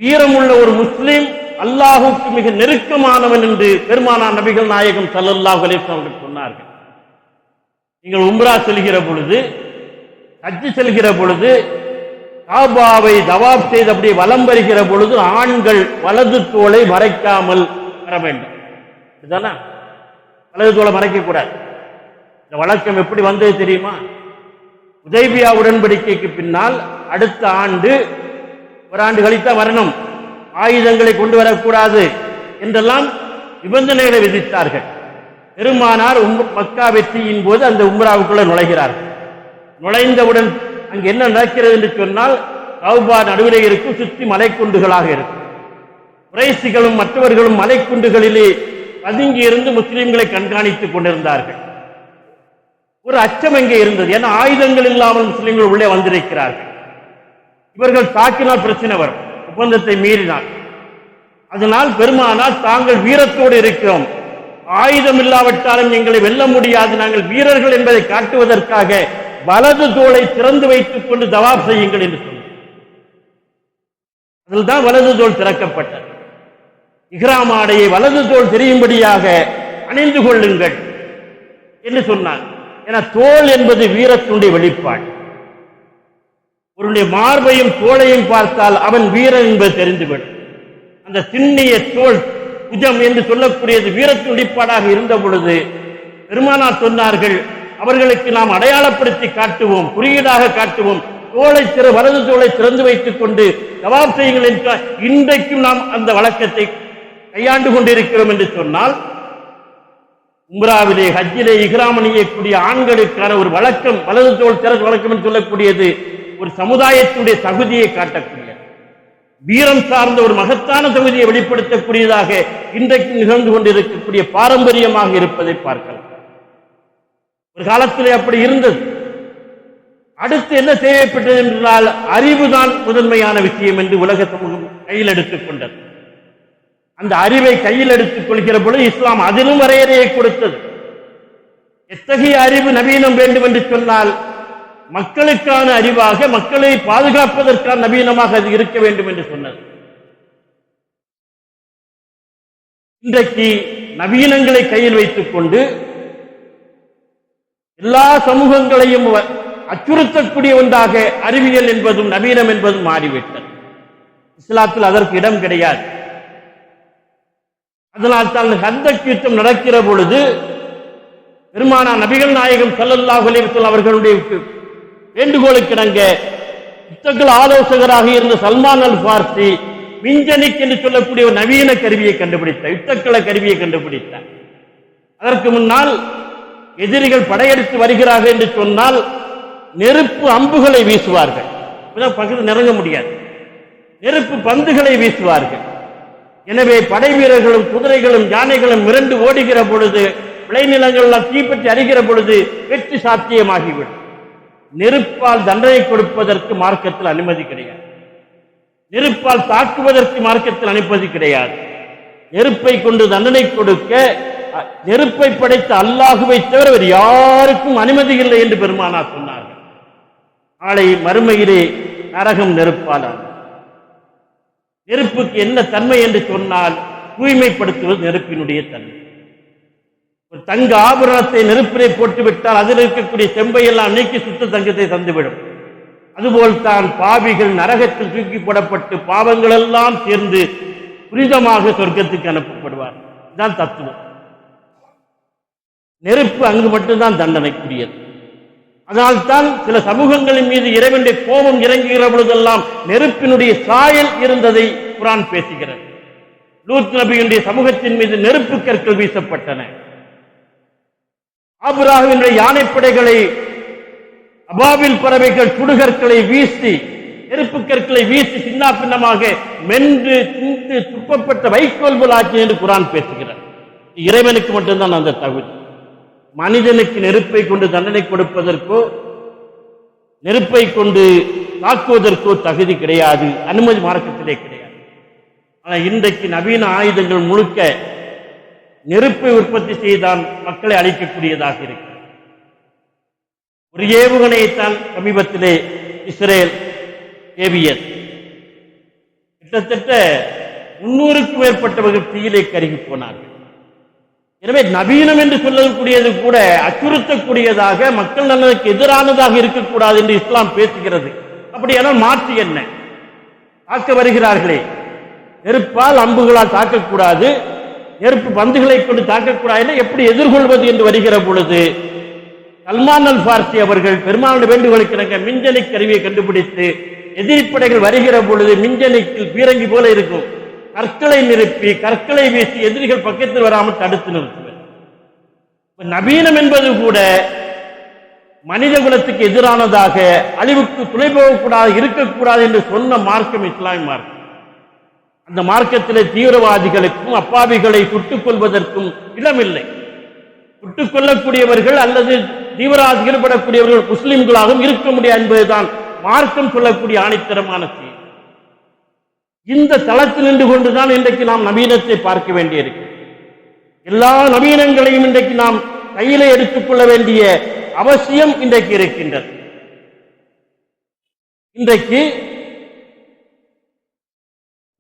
வீரமுள்ள ஒரு முஸ்லிம் அல்லாஹுக்கு மிக நெருக்கமானவன் என்று பெருமானார் நபிகள் நாயகம் ஸல்லல்லாஹு அலைஹி வஸல்லம் அவர்கள் சொன்னார்கள். நீங்கள் உம்ரா செல்கிற பொழுது, ஹஜ் செல்கிற பொழுது, காபாவை தவாப் செய்து அப்படியே வலம் வருகிற பொழுது ஆண்கள் வலது தோளை மறைக்காமல் வர வேண்டும். இதுதானே, வலது தோளை மறைக்க கூடாது. இந்த வழக்கம் எப்படி வந்தது தெரியுமா? உதைபியா உடன்படிக்கைக்கு பின்னால் அடுத்த ஆண்டு ஓராண்டு கழித்தா வரணும், ஆயுதங்களை கொண்டு வரக்கூடாது என்றெல்லாம் நிபந்தனைகளை விதித்தார்கள். பெருமானார் மக்கா வெற்றியின் போது அந்த உம்ராவுக்குள்ள நுழைகிறார்கள். நுழைந்தவுடன் அங்கு என்ன நடக்கிறது என்று சொன்னால், கௌபா நடுவிலே இருக்கும், சுற்றி மலைக்குண்டுகளாக இருக்கும். குறைஷிகளும் மற்றவர்களும் மலைக்குண்டுகளிலே பதுங்கி இருந்து முஸ்லிம்களை கண்காணித்துக் கொண்டிருந்தார்கள். ஒரு அச்சம் எங்கே இருந்தது, ஏன்னா ஆயுதங்கள் இல்லாமல் முஸ்லிம்கள் உள்ளே வந்திருக்கிறார்கள். இவர்கள் தாக்கினால் பிரச்சனை வரும், ஒப்பந்தத்தை மீறினால். அதனால் பெருமானால் தாங்கள் வீரத்தோடு இருக்கிறோம், ஆயுதம் இல்லாவிட்டாலும் எங்களை வெல்ல முடியாது, நாங்கள் வீரர்கள் என்பதை காட்டுவதற்காக வலது தோளை திறந்து வைத்துக் கொண்டு தவாப் செய்யுங்கள் என்று சொன்னார். அதில் தான் வலது தோள் திறக்கப்பட்டது. இஹ்ராம் ஆடையை வலது தோள் தெரியும்படியாக அணிந்து கொள்ளுங்கள் என்று சொன்னார். என தோல் என்பது வீரத்தினுடைய வெளிப்பாடு. ஒருடைய மார்பையும் தோளையும் பார்த்தால் அவன் வீரன் என்பது தெரிந்துவிடும். அந்த திண்ணிய தோல் புஜம் என்று சொல்லக்கூடியது வீரத்தின் வெளிப்பாடாக இருந்த பொழுது பெருமானார் சொன்னார்கள், அவர்களுக்கு நாம் அடையாளப்படுத்தி காட்டுவோம், குறியீடாக காட்டுவோம், வலது தோளை திறந்து வைத்துக் கொண்டு தவாப் செய்யுங்கள் என்றால் இன்றைக்கும் நாம் அந்த வழக்கத்தை கையாண்டு கொண்டிருக்கிறோம் என்று சொன்னால், உம்ராவிலே ஹஜ்ஜிலே இஹ்ராம் அணியக்கூடிய ஆண்களுக்கான ஒரு வழக்கம், வலது தோள் திறந்து வழக்கம் என்று சொல்லக்கூடியது ஒரு சமுதாயத்துடைய தகுதியை காட்டக்கூடியது, வீரம் சார்ந்த ஒரு மகத்தான தகுதியை வெளிப்படுத்தக்கூடியதாக இன்றைக்கு நிகழ்ந்து கொண்டிருக்கக்கூடிய பாரம்பரியமாக இருப்பதை பார்க்கலாம். ஒரு காலத்திலே அப்படி இருந்தது. அடுத்து என்ன தேவைப்பட்டது என்றால், அறிவுதான் முதன்மையான விஷயம் என்று உலக சமூகம் கையில் எடுத்துக் கொண்டது. அந்த அறிவை கையில் எடுத்துக் கொள்கிற பொழுது இஸ்லாம் அதிலும் வரையறையை கொடுத்தது. எத்தகைய அறிவு நவீனம் வேண்டும் என்று சொன்னால், மக்களுக்கான அறிவாக, மக்களை பாதுகாப்பதற்கான நவீனமாக அது இருக்க வேண்டும் என்று சொன்னது. இன்றைக்கு நவீனங்களை கையில் வைத்துக் கொண்டு எல்லா சமூகங்களையும் அச்சுறுத்தக்கூடிய ஒன்றாக அறிவியல் என்பதும் நவீனம் என்பதும் மாறிவிட்டது. இஸ்லாத்தில் அதற்கு இடம் கிடையாது. அதனால் தான் ஹந்தக் யுத்தம் நடக்கிற பொழுது பெருமானார் நபிகள் நாயகம் ஸல்லல்லாஹு அலைஹி வஸல்லம் அவர்களுடைய வேண்டுகோளுக்கிணங்க யுத்தங்கள் ஆலோசகராக இருந்த சல்மான் அல் ஃபார்சி மிஞ்சனிக் என்று சொல்லக்கூடிய ஒரு நவீன கருவியை கண்டுபிடித்தார், யுத்தக்கள கருவியை கண்டுபிடித்தார். அதற்கு முன்னால் எதிரிகள் படையெடுத்து வருகிறார்கள் என்று சொன்னால் நெருப்பு அம்புகளை வீசுவார்கள், பக்கத்தில் நெருங்க முடியாது, நெருப்பு பந்துகளை வீசுவார்கள். எனவே படை வீரர்களும் குதிரைகளும் யானைகளும் மிரண்டு ஓடுகிற பொழுது, விளைநிலங்கள் தீப்பற்றி அறிகிற பொழுது வெற்றி சாத்தியமாகிவிடும். நெருப்பால் தண்டனை கொடுப்பதற்கு மார்க்கத்தில் அனுமதி கிடையாது, நெருப்பால் தாக்குவதற்கு மார்க்கத்தில் அனுமதி கிடையாது. நெருப்பை கொண்டு தண்டனை கொடுக்க நெருப்பை படைத்த அல்லாஹுவை தவிர வேறு யாருக்கும் அனுமதி இல்லை என்று பெருமானார் சொன்னார்கள். நாளை மறுமையிலே நரகம் நெருப்பாலான. நெருப்புக்கு என்ன தன்மை என்று சொன்னால், தூய்மைப்படுத்துவது நெருப்பினுடைய தன்மை. ஒரு தங்க ஆபரணத்தை நெருப்பிலே போட்டுவிட்டால் அதில் இருக்கக்கூடிய செம்பையெல்லாம் நீக்கி சுத்த தங்கத்தை தந்துவிடும். அதுபோல் தான் பாவிகள் நரகத்தில் தூக்கி போடப்பட்டு பாவங்கள் எல்லாம் சேர்ந்து புனிதமாக சொர்க்கத்துக்கு அனுப்பப்படுவார். இதுதான் தத்துவம். நெருப்பு அங்கு மட்டும்தான் தண்டனைக்குரியது. அதனால்தான் சில சமூகங்களின் மீது இறைவனுடைய கோபம் இறங்குகிற பொழுதெல்லாம் நெருப்பினுடைய சாயல் இருந்ததை குர்ஆன் பேசுகிறது. லூத் நபியினுடைய சமூகத்தின் மீது நெருப்பு கற்கள் வீசப்பட்டன. ஆபிரகாமினுடைய யானைப்படைகளை அபாபில் பறவைகள் சுடுகற்களை வீசி, நெருப்பு கற்களை வீசி சின்ன பின்னமாக மென்று தின்று துப்பப்பட்ட வைக்கோல் போல் ஆட்சி என்று குர்ஆன் பேசுகிறார். இறைவனுக்கு மட்டும்தான் அந்த தகுதி. மனிதனுக்கு நெருப்பை கொண்டு தண்டனை கொடுப்பதற்கோ நெருப்பை கொண்டு தாக்குவதற்கோ தகுதி கிடையாது, அனுமதி மார்க்கத்திலே கிடையாது. ஆனால் இன்றைக்கு நவீன ஆயுதங்கள் முழுக்க நெருப்பை உற்பத்தி செய்தான் மக்களை அழிக்கக்கூடியதாக இருக்கிறது. ஒரு ஏவுகணையைத்தான் சமீபத்திலே இஸ்ரேல் ஏவியது. கிட்டத்தட்ட 300க்கும் மேற்பட்டவர்கள் தீயிலே கருகி போனார்கள். எனவே நவீனம் என்று சொல்லக்கூடியது கூட அச்சுறுத்தக்கூடியதாக, மக்கள் நலனுக்கு எதிரானதாக இருக்கக்கூடாது என்று இஸ்லாம் பேசுகிறது. அப்படியானால் மாற்று என்ன? தாக்க வருகிறார்களே, நெருப்பால் அம்புகளால் தாக்கக்கூடாது, நெருப்பு பந்துகளை கொண்டு தாக்கக்கூடாது, எப்படி எதிர்கொள்வது என்று வருகிற பொழுது சல்மான் அல் ஃபார்சி அவர்கள் பெருமானுடைய வேண்டுகோளுக்கு மிஞ்சனை கருவியை கண்டுபிடித்து எதிரிப்படைகள் வருகிற பொழுது மிஞ்சனிக்கில் பீரங்கி போல இருக்கும், கற்களை நிரப்பி கற்களை வீசி எதிரிகள் பக்கத்தில் வராமல் தடுத்து நிறுத்துவர். நவீனம் என்பது கூட மனித குலத்துக்கு எதிரானதாக, அழிவுக்கு துணை போகக்கூடாது, இருக்கக்கூடாது என்று சொன்ன மார்க்கம் இஸ்லாமிய மார்க்கம். அந்த மார்க்கத்திலே தீவிரவாதிகளுக்கும் அப்பாவிகளை சுட்டுக் கொள்வதற்கும் இடமில்லை. சுட்டுக் கொள்ளக்கூடியவர்கள் அல்லது தீவிரவாதிகள் படக்கூடியவர்கள் முஸ்லிம்களாகவும் இருக்க முடியாது என்பதுதான் மார்க்கம் சொல்லக்கூடிய ஆணித்தரமான செய்தி. இந்த தளத்தில் நின்று கொண்டுதான் இன்றைக்கு நாம் நவீனத்தை பார்க்க வேண்டியிருக்கு. எல்லா நவீனங்களையும் இன்றைக்கு நாம் கையிலே எடுத்துக்கொள்ள வேண்டிய அவசியம் இன்றைக்கு இருக்கின்றது. இன்றைக்கு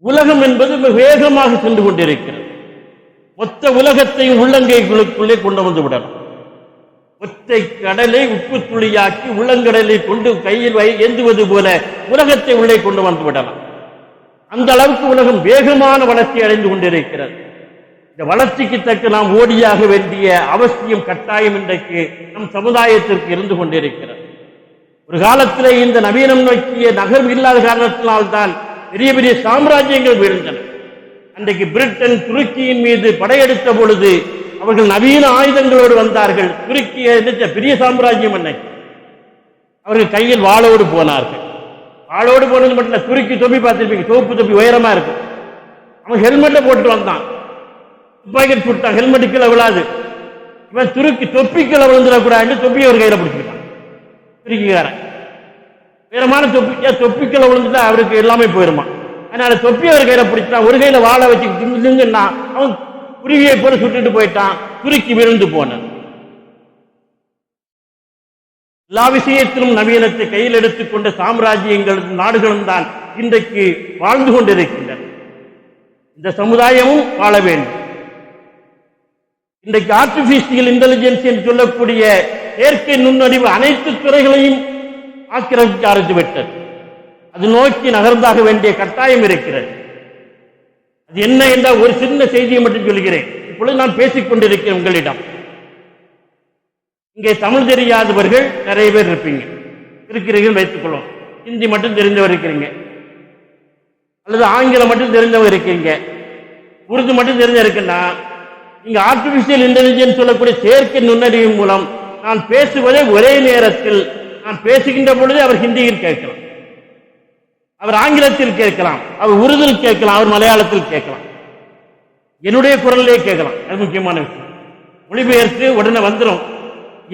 உலகம் என்பது வேகமாக சென்று கொண்டிருக்கிறது. மொத்த உலகத்தையும் உள்ளங்கைகளுக்குள்ளே கொண்டு வந்து விடலாம். ஒற்றை கடலை உப்பு துளியாக்கி உள்ளங்கடலை கொண்டு கையில் ஏந்துவது போல உலகத்தை உள்ளே கொண்டு வந்து விடலாம். அந்த அளவுக்கு உலகம் வேகமான வளர்ச்சி அடைந்து கொண்டிருக்கிறது. இந்த வளர்ச்சிக்கு தக்க நாம் ஓடியாக வேண்டிய அவசியம் கட்டாயம் இன்றைக்கு நம் சமுதாயத்திற்கு இருந்து கொண்டிருக்கிறது. ஒரு காலத்திலே இந்த நவீனம் நோக்கிய நகர்வு இல்லாத காரணத்தினால்தான் பெரிய பெரிய சாம்ராஜ்யங்கள் வீழ்ந்தன. அன்றைக்கு பிரிட்டன் துருக்கியின் மீது படையெடுத்த பொழுது அவர்கள் நவீன ஆயுதங்களோடு வந்தார்கள். துருக்கிய பெரிய சாம்ராஜ்யம் அன்னைக்கு அவர்கள் கையில் வாளோடு போனார்கள். வாளோடு போனது மட்டும் இல்ல, துருக்கி தொப்பி பார்த்திருப்பீங்க, சோப்பு தொப்பி உயரமா இருக்கும். அவன் ஹெல்மெட்டை போட்டு வந்தான், துப்பாக்கி சுட்டான், ஹெல்மெட்டு கீழே விழாது. இவன் துருக்கி தொப்பி கீழே விழுந்துடக்கூடாது, தொப்பியை ஒரு கையில பிடிச்சிக்கிட்டான். துருக்கிக்காரன் உயரமான தொப்பி கீழே விழுந்துட்டா அவருக்கு எல்லாமே போயிருமா. அதனால தொப்பி அவர் கையில பிடிச்சான், ஒரு கையில வாழை வச்சு திங்குன்னா அவன் குருவியை போல சுட்டுட்டு போயிட்டான். துருக்கி விழுந்து போனான். எல்லா விஷயத்திலும் நவீனத்தை கையில் எடுத்துக்கொண்ட சாம்ராஜ்யங்கள் நாடுகளும் தான் இன்றைக்கு வாழ்ந்து கொண்டிருக்கின்றன. இந்த சமுதாயமும் வாழ வேண்டும். இன்றைக்கு ஆர்டிபிஷியல் இன்டெலிஜென்ஸ் என்று சொல்லக்கூடிய செயற்கை நுண்ணறிவு அனைத்து துறைகளையும் ஆக்கிரமிக்க ஆரம்பித்துவிட்டது. அது நோக்கி நகர்ந்தாக வேண்டிய கட்டாயம் இருக்கிறது. அது என்ன என்றால் ஒரு சின்ன செய்தியை மட்டும் சொல்கிறேன். இப்பொழுது நான் பேசிக் கொண்டிருக்கிறேன் உங்களிடம். இங்கே தமிழ் தெரியாதவர்கள் நிறைய பேர் இருப்பீங்க, இருக்கிறீர்கள் வைத்துக் கொள்வோம். ஹிந்தி மட்டும் தெரிந்தவர் இருக்கிறீங்க, அல்லது ஆங்கிலம் மட்டும் தெரிந்தவர் இருக்கிறீங்க, உருது மட்டும் தெரிஞ்ச இருக்குன்னா இங்க ஆர்டிபிஷியல் இன்டெலிஜென்ஸ் சொல்லக்கூடிய செயற்கை நுண்ணறிவு மூலம் நான் பேசுவதை ஒரே நேரத்தில் நான் பேசுகின்ற பொழுது அவர் ஹிந்தியில் கேட்கலாம், அவர் ஆங்கிலத்தில் கேட்கலாம், அவர் உருதில் கேட்கலாம், அவர் மலையாளத்தில் கேட்கலாம், என்னுடைய குரல்லே கேட்கலாம். அது முக்கியமான விஷயம். மொழிபெயர்த்து உடனே வந்துடும்,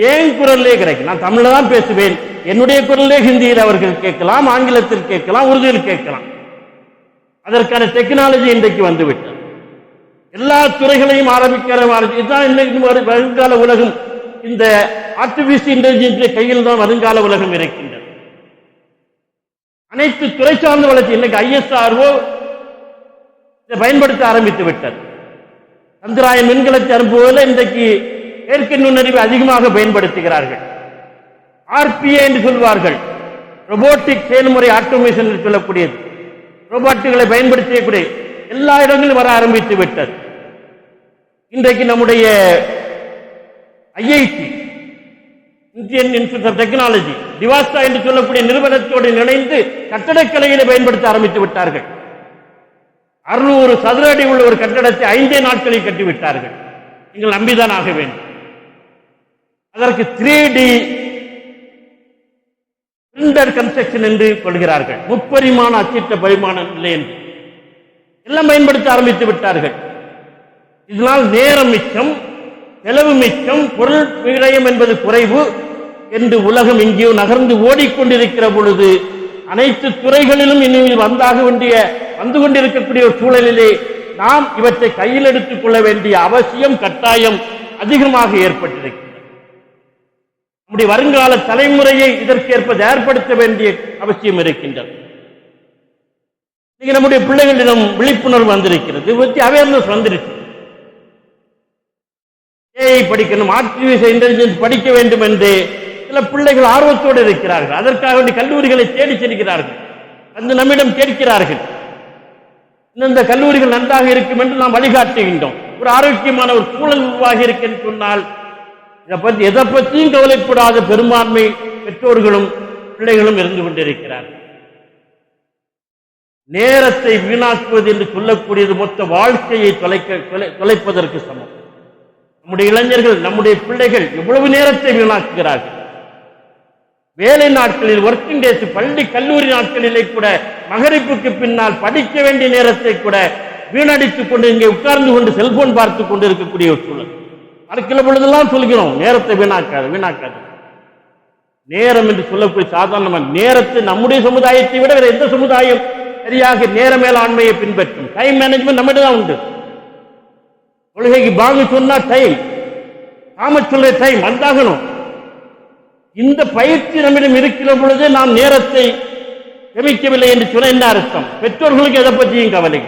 ஏன் குரல்லே கிடைக்கும். நான் தமிழ்ல தான் பேசுவேன், என்னுடைய குரல்லே ஹிந்தியில் அவர்கள் கேட்கலாம், ஆங்கிலத்தில் கேட்கலாம், உருதில் கேட்கலாம். அதற்கான டெக்னாலஜி இன்றைக்கு வந்துவிட்டது. எல்லா துறைகளையும் ஆரம்பிக்கிற இதுதான் இன்னைக்கு வருங்கால உலகம். இந்த ஆர்டிபிஷியல் இன்டெலிஜென்ஸ் கையில் தான் வருங்கால உலகம் இருக்கின்றது. அனைத்து துறை சார்ந்த வளர்ச்சி இன்னைக்கு ISRO இதை பயன்படுத்த ஆரம்பித்து விட்டது. சந்திராயன் விண்கலத்தை அனுப்புவதில் இன்றைக்கு செயற்கை நுண்ணறிவு அதிகமாக பயன்படுத்துகிறார்கள். RPA என்று சொல்வார்கள், ரோபோட்டிக் செயல்முறை ஆட்டோமேஷன் என்று சொல்லக்கூடியது, ரோபோட்டுகளை பயன்படுத்தக்கூடிய எல்லா இடங்களிலும் வர ஆரம்பித்து விட்டது. இன்றைக்கு நம்முடைய IIT Indian institute of technology டிவாஸ்டா என்று சொல்லக்கூடிய நிறுவனத்தோடு இணைந்து கட்டடக்கலையில பயன்படுத்த ஆரம்பித்து விட்டார்கள். 600 சதுர அடி உள்ள ஒரு கட்டடத்தை 5 நாட்களில் கட்டிவிட்டார்கள். நீங்கள் நம்பிதான் ஆக வேண்டும். அதற்கு 3D பிரிண்டர் கன்ஸ்ட்ரக்ஷன் என்று கொள்கிறார்கள். முப்பரிமாண அச்சிட்ட பரிமாணம் இல்லை என்று எல்லாம் பயன்படுத்த ஆரம்பித்து விட்டார்கள். இதனால் நேரம் மிச்சம், செலவு மிச்சம், பொருள் விரயம் என்பது குறைவு என்று உலகம் எங்கேயோ நகர்ந்து ஓடிக்கொண்டிருக்கிற பொழுது அனைத்து துறைகளிலும் இன்னும் வந்து கொண்டிருக்கக்கூடிய ஒரு சூழலிலே நாம் இவற்றை கையில் எடுத்துக் கொள்ள வேண்டிய அவசியம் கட்டாயம் அதிகமாக ஏற்பட்டிருக்கிறது. நம்முடைய வருங்கால தலைமுறையை இதற்கேற்ப ஏற்படுத்த வேண்டிய அவசியம் இருக்கின்றது. நம்முடைய பிள்ளைகளிடம் விழிப்புணர்வு வந்திருக்கிறது, அவேர்னஸ் வந்துருச்சு. AI படிக்கணும், ஆர்டிபிஷியல் இன்டெலிஜென்ஸ் படிக்க வேண்டும் என்று சில பிள்ளைகள் ஆர்வத்தோடு இருக்கிறார்கள். அதற்காக வேண்டிய கல்லூரிகளை தேடி செல்கிறார்கள், வந்து நம்மிடம் கேட்கிறார்கள். இந்த கல்லூரிகள் நன்றாக இருக்கும் என்று நாம் வழிகாட்டுகின்றோம். ஒரு ஆரோக்கியமான ஒரு சூழல் உருவாகி இருக்கு என்று சொன்னால் எதை பற்றியும் கவலைப்படாத பெரும்பான்மை பெற்றோர்களும் பிள்ளைகளும் இருந்து கொண்டிருக்கிறார்கள். நேரத்தை வீணாக்குவது என்று சொல்லக்கூடியது மொத்த வாழ்க்கையை தொலைப்பதற்கு சமம். நம்முடைய இளைஞர்கள், நம்முடைய பிள்ளைகள் எவ்வளவு நேரத்தை வீணாக்குகிறார்கள். வேலை நாட்களில், ஒர்க்கிங் டேஸ், பள்ளி கல்லூரி நாட்களிலே கூட மகரிப்புக்கு பின்னால் படிக்க வேண்டிய நேரத்தை கூட வீணடித்துக் கொண்டு இங்கே உட்கார்ந்து கொண்டு செல்போன் பார்த்து கொண்டு இருக்கக்கூடிய ஒரு சூழல். அடுக்கிற பொழுதெல்லாம் சொல்கிறோம், நேரத்தை வீணாக்காது. நேரம் என்று சொல்லக்கூடிய சாதாரண நேரத்தை நம்முடைய சமுதாயத்தை விட வேற எந்த சமுதாயம் சரியாக நேர மேலாண்மையை பின்பற்றும்? டைம் மேனேஜ்மெண்ட் நம்மகிட்ட தான் உண்டு. கொள்கைக்கு பாங்கு சொன்னா டைம், காம சொல்ற டைம் வந்தாகணும். இந்த பயிற்சி நம்மிடம் இருக்கிற பொழுது நாம் நேரத்தை கவனிக்கவில்லை என்று சொன்ன என்ன அர்த்தம்? பெற்றோர்களுக்கு எதை பற்றியும் கவலை.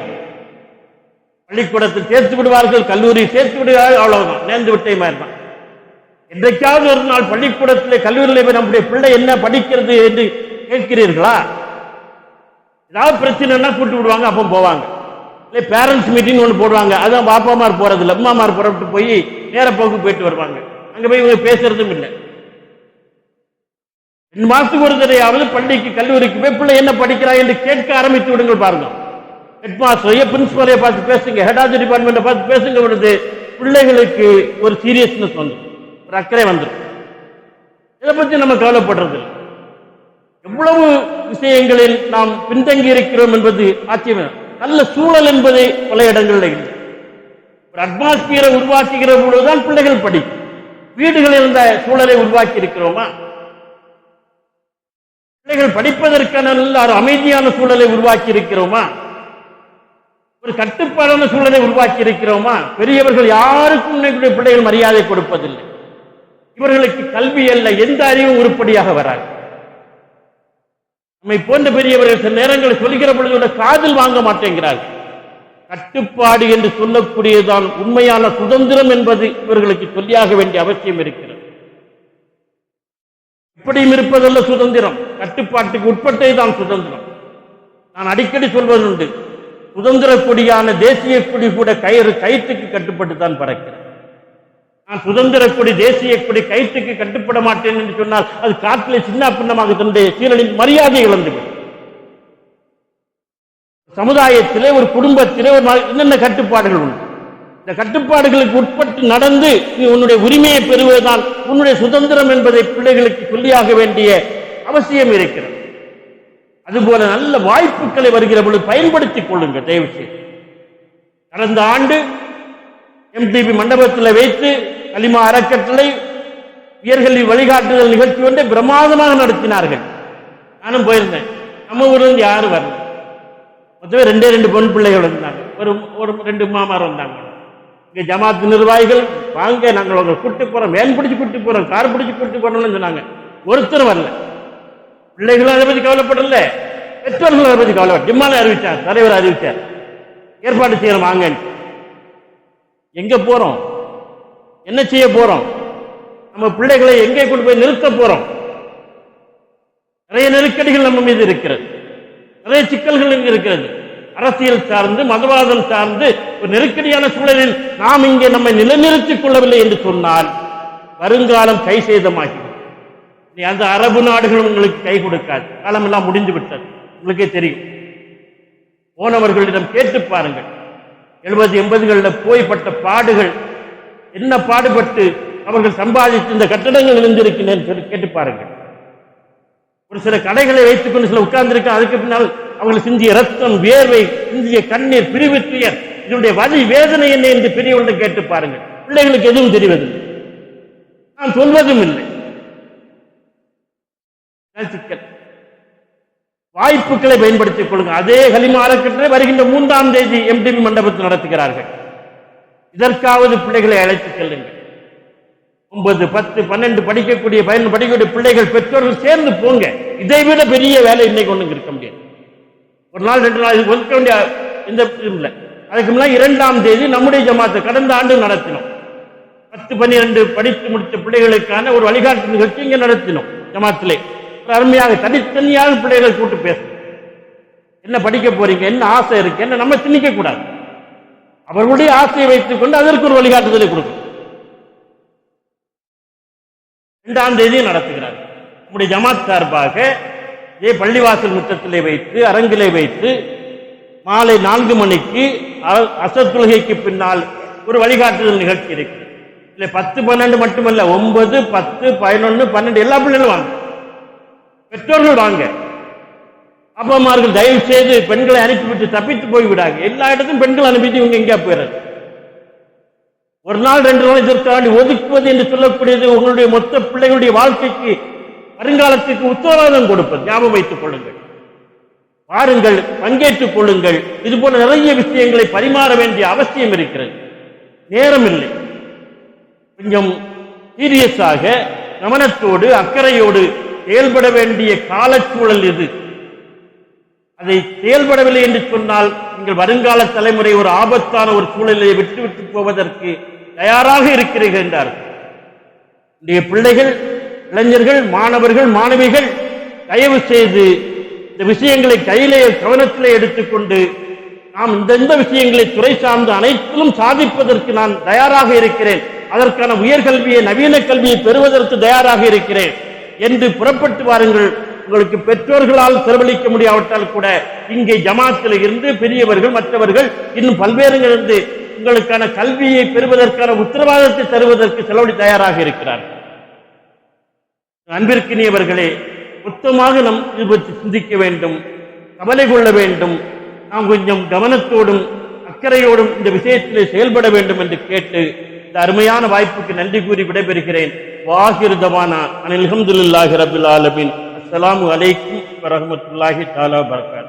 பள்ளிக்கூடத்தில் சேர்த்து விடுவார்கள், கல்லூரி சேர்த்து விடுவார்கள், அவ்வளவுதான், நேர்ந்து விட்டே மாதிரி தான். என்றைக்காவது ஒரு நாள் பள்ளிக்கூடத்திலே கல்லூரியில் நம்முடைய பிள்ளை என்ன படிக்கிறது என்று கேட்கிறீர்களா? ஏதாவது பிரச்சனைனா கூட்டு விடுவாங்க, அப்போ போவாங்க. இல்லை பேரண்ட்ஸ் மீட்டிங் ஒன்று போடுவாங்க, அதான் பாப்பாமார் போறது இல்லை, அம்மாமார் புறப்பட்டு போய் நேர போக்கு போயிட்டு வருவாங்க. அங்க போய் இவங்க பேசுறதும் இல்லை. 2 மாசத்துக்கு ஒரு தடையாவது பள்ளிக்கு கல்லூரிக்கு போய் பிள்ளை என்ன படிக்கிறா என்று கேட்க ஆரம்பித்து விடுங்கள். பாருங்க, ஹெட் மாஸ்டரையோ பிரின்சிபலையோ பார்த்து பேசுங்க, ஹெட் ஆஃப் தி டிபார்ட்மெண்ட்டை பார்த்து பேசுங்க பொழுது பிள்ளைகளுக்கு ஒரு சீரியஸ்னஸ் வந்துடும், ஒரு அக்கறை வந்துடும். இதை பற்றி நம்ம கவலைப்படுறது இல்லை. எவ்வளவு விஷயங்களில் நாம் பின்தங்கி இருக்கிறோம் என்பது ஆச்சரியம். நல்ல சூழல் என்பதை பல இடங்களில் இல்லை. ஒரு அட்மாஸ்பியரை உருவாக்குகிற பொழுதுதான் பிள்ளைகள் படிக்கும். வீடுகளில் இருந்த சூழலை உருவாக்கி இருக்கிறோமா? பிள்ளைகள் படிப்பதற்கான ஒரு அமைதியான சூழலை உருவாக்கி இருக்கிறோமா? ஒரு கட்டுப்பாடான சூழலை உருவாக்கி இருக்கிறோமா? பெரியவர்கள் யாருக்கும் பிள்ளைகள் மரியாதை கொடுப்பதில்லை. இவர்களுக்கு கல்வி அல்ல, எந்த அறிவும் உருப்படியாக வராது. நம்மை போன்ற பெரியவர்கள் சில நேரங்களை சொல்லுகிற பொழுது காதில் வாங்க மாட்டேங்கிறார்கள். கட்டுப்பாடு என்று சொல்லக்கூடியதான் உண்மையான சுதந்திரம் என்பது இவர்களுக்கு சொல்லியாக வேண்டிய அவசியம் இருக்கிறது. இப்படியும் இருப்பதல்ல சுதந்திரம், கட்டுப்பாட்டுக்கு உட்பட்டேதான் சுதந்திரம். நான் அடிக்கடி சொல்வதுண்டு, சுதந்திர கொடியான தேசிய கொடி கூட கயிற்றுக்கு கட்டுப்பட்டு தான் பறக்கிறது. நான் சுதந்திர கொடி, தேசிய கொடி கயிற்றுக்கு கட்டுப்பட மாட்டேன் என்று சொன்னால் அது காற்றிலே சின்ன பின்னமாக தன்னுடைய சீரழின் மரியாதை இழந்துவிடும். சமுதாயத்திலே, ஒரு குடும்பத்திலே ஒரு என்னென்ன கட்டுப்பாடுகள் உண்டு, இந்த கட்டுப்பாடுகளுக்கு உட்பட்டு நடந்து உன்னுடைய உரிமையை பெறுவதுதான் உன்னுடைய சுதந்திரம் என்பதை பிள்ளைகளுக்கு சொல்லியாக வேண்டிய அவசியம் இருக்கிறது. அதுபோல நல்ல வாய்ப்புகளை வருகிற பொழுது பயன்படுத்திக் கொள்ளுங்க தயவு செய்து. கடந்த ஆண்டு எம்டிபி மண்டபத்தில் வைத்து கலிமா அறக்கட்டளை உயர்கல்வி வழிகாட்டுதல் நிகழ்ச்சி ஒன்றை பிரமாதமாக நடத்தினார்கள். நானும் போயிருந்தேன். நம்ம ஊர்ல யாரும் வரல, மொத்தமே 2 பெண் பிள்ளைகள் வந்தாங்க, ஒரு 2 மாமார் வந்தாங்க. இங்க ஜமாத்து நிர்வாகிகள் வாங்க, நாங்கள் உங்களை கூட்டு போறோம், வேன் பிடிச்சு கூட்டு போறோம், கார் பிடிச்சு கூட்டு போறோம்னு சொன்னாங்க. ஒருத்தர் வரல. பிள்ளைகளும் அதை பற்றி கவலைப்படல, பெற்றோர்கள் அதை பற்றி கவலைப்பட. ஜிம்மால அறிவிச்சார், தலைவர் அறிவிச்சார், ஏற்பாடு செய்யறோம் வாங்க. எங்க போறோம், என்ன செய்ய போறோம், நம்ம பிள்ளைகளை எங்கே கொண்டு போய் நிறுத்த போறோம்? நிறைய நெருக்கடிகள் நம்ம மீது இருக்கிறது, நிறைய சிக்கல்கள் இங்கு இருக்கிறது. அரசியல் சார்ந்து, மதவாதம் சார்ந்து ஒரு நெருக்கடியான சூழலில் நாம் இங்கே நம்மை நிலைநிறுத்திக் கொள்ளவில்லை என்று சொன்னால் வருங்காலம் கை சேதமாகி அந்த அரபு நாடுகள் உங்களுக்கு கை கொடுக்காது. காலம் எல்லாம் முடிந்து விட்டது, உங்களுக்கே தெரியும். போனவர்களிடம் கேட்டு பாருங்கள், 70-80களில் போய்பட்ட பாடுகள் என்ன, பாடுபட்டு அவர்கள் சம்பாதித்து இந்த கட்டடங்கள் இருந்திருக்கிறேன் சொல்லி கேட்டு பாருங்கள். ஒரு சில கடைகளை வைத்துக் கொண்டு சில உட்கார்ந்திருக்க, அதுக்கு பின்னால் அவர்கள் சிந்திய ரத்தம், வேர்வை, சிந்திய கண்ணீர், பிரிவு துயர், இதனுடைய வலி வேதனை என்ன என்று பெரியவர்கள் கேட்டு பாருங்கள். பிள்ளைகளுக்கு எதுவும் தெரிவதில்லை, நான் சொல்வதும் இல்லை. வாய்ப்புகளை பயன்படுத்திக் கொள்ளுங்க. அதே கலிமா அறக்கட்டளை வருகின்ற 3ஆம் தேதி எம்டிபி மண்டபத்தில் நடத்துகிறார்கள். இதற்காவது பிள்ளைகளை அழைத்துச் செல்லுங்கள். 9, 10, 12 படிக்கக்கூடிய பிள்ளைகள், பெற்றோர்கள் சேர்ந்து போங்க. இதைவிட பெரிய வேலை இன்னைக்கு ஒண்ணுங்க இருக்க முடியாது. ஒரு நாள் 2 நாள் ஒதுக்க வேண்டிய இந்த இல்லை. அதுக்கு முன்னாடி 2ஆம் தேதி நம்முடைய ஜமாத்தை கடந்த ஆண்டு நடத்தினோம். 10, 12 படித்து முடித்த பிள்ளைகளுக்கான ஒரு வழிகாட்டு நிகழ்ச்சி இங்க நடத்தினோம் ஜமாத்திலே. அருமையாக தனித்தனியாக பிள்ளைகளை கூட்டு பேசணும். என்ன படிக்க போறீங்க, என்ன ஆசை இருக்கு, என்ன நம்ம திணிக்க கூடாது. அவர்களுடைய ஆசையை வைத்துக் கொண்டு அதற்கு ஒரு வழிகாட்டுதலை கொடுக்கும். 2ஆம் தேதி நடத்துகிறார். நம்முடைய ஜமாத் சார்பாக இதே பள்ளிவாசல் முற்றத்திலே வைத்து, அரங்கிலே வைத்து மாலை 4 மணிக்கு அசர் தொழுகைக்கு பின்னால் ஒரு வழிகாட்டுதல் நிகழ்ச்சி இருக்கு. இல்லை 10, 12 மட்டுமல்ல, 9, 10, 11, 12 எல்லா பிள்ளைகளும் வாங்க, பெற்றோர்கள் வாங்க. அப்பமார்கள் தயவு செய்து பெண்களை அனுப்பிவிட்டு தப்பித்து போய்விடாங்க. எல்லா இடத்தும் பெண்கள் அனுப்பிட்டு இவங்க எங்கேயா போயிடுறது. ஒரு நாள் 2 நாள் இதற்காண்டி ஒதுக்குவது என்று சொல்லக்கூடியது உங்களுடைய மொத்த பிள்ளைகளுடைய வாழ்க்கைக்கு வருங்காலத்திற்கு உத்தரவாதம் கொடுப்பது. ஞாபகம் வைத்துக் கொள்ளுங்கள், பாருங்கள், பங்கேற்றுக் கொள்ளுங்கள். இது போன்ற நிறைய விஷயங்களை பரிமாற வேண்டிய அவசியம் இருக்கிறது. நேரம் இல்லை. கொஞ்சம் சீரியஸாக கவனத்தோடு அக்கறையோடு செயல்பட வேண்டிய காலச்சூழல் இது. அதை செயல்படவில்லை என்று சொன்னால் நீங்கள் வருங்கால தலைமுறை ஒரு ஆபத்தான ஒரு சூழலை விட்டுவிட்டு போவதற்கு தயாராக இருக்கிறீர்கள் என்றார்கள். இன்றைய பிள்ளைகள், இளைஞர்கள், மாணவர்கள், மாணவிகள் தயவு செய்து இந்த விஷயங்களை கையிலே கவனத்திலே எடுத்துக்கொண்டு நாம் இந்த விஷயங்களை துறை சார்ந்த அனைத்திலும் சாதிப்பதற்கு நான் தயாராக இருக்கிறேன், அதற்கான உயர்கல்வியை, நவீன கல்வியை பெறுவதற்கு தயாராக இருக்கிறேன் என்று புறப்பட்டு வாருங்கள். உங்களுக்கு பெற்றோர்களால் செலவழிக்க முடியாவிட்டால் கூட இங்கே ஜமாத்தில் இருந்து பெரியவர்கள், மற்றவர்கள், இன்னும் பல்வேறு இருந்து உங்களுக்கான கல்வியை பெறுவதற்கான உத்தரவாதத்தை தருவதற்கு செலவழி தயாராக இருக்கிறார்கள். அன்பிற்கினியவர்களே, மொத்தமாக நாம் இது பற்றி சிந்திக்க வேண்டும், கவலை கொள்ள வேண்டும். நாம் கொஞ்சம் கவனத்தோடும் அக்கறையோடும் இந்த விஷயத்திலே செயல்பட வேண்டும் என்று கேட்டு இந்த அருமையான வாய்ப்புக்கு நன்றி கூறி விடைபெறுகிறேன். வாஹிர் தவானா அனில் ஹம்துலில்லாஹி ரப்பில் ஆலமீன். அஸ்ஸலாமு அலைக்கும் வரஹ்மத்துல்லாஹி தஆலா வபரகாத்துஹு.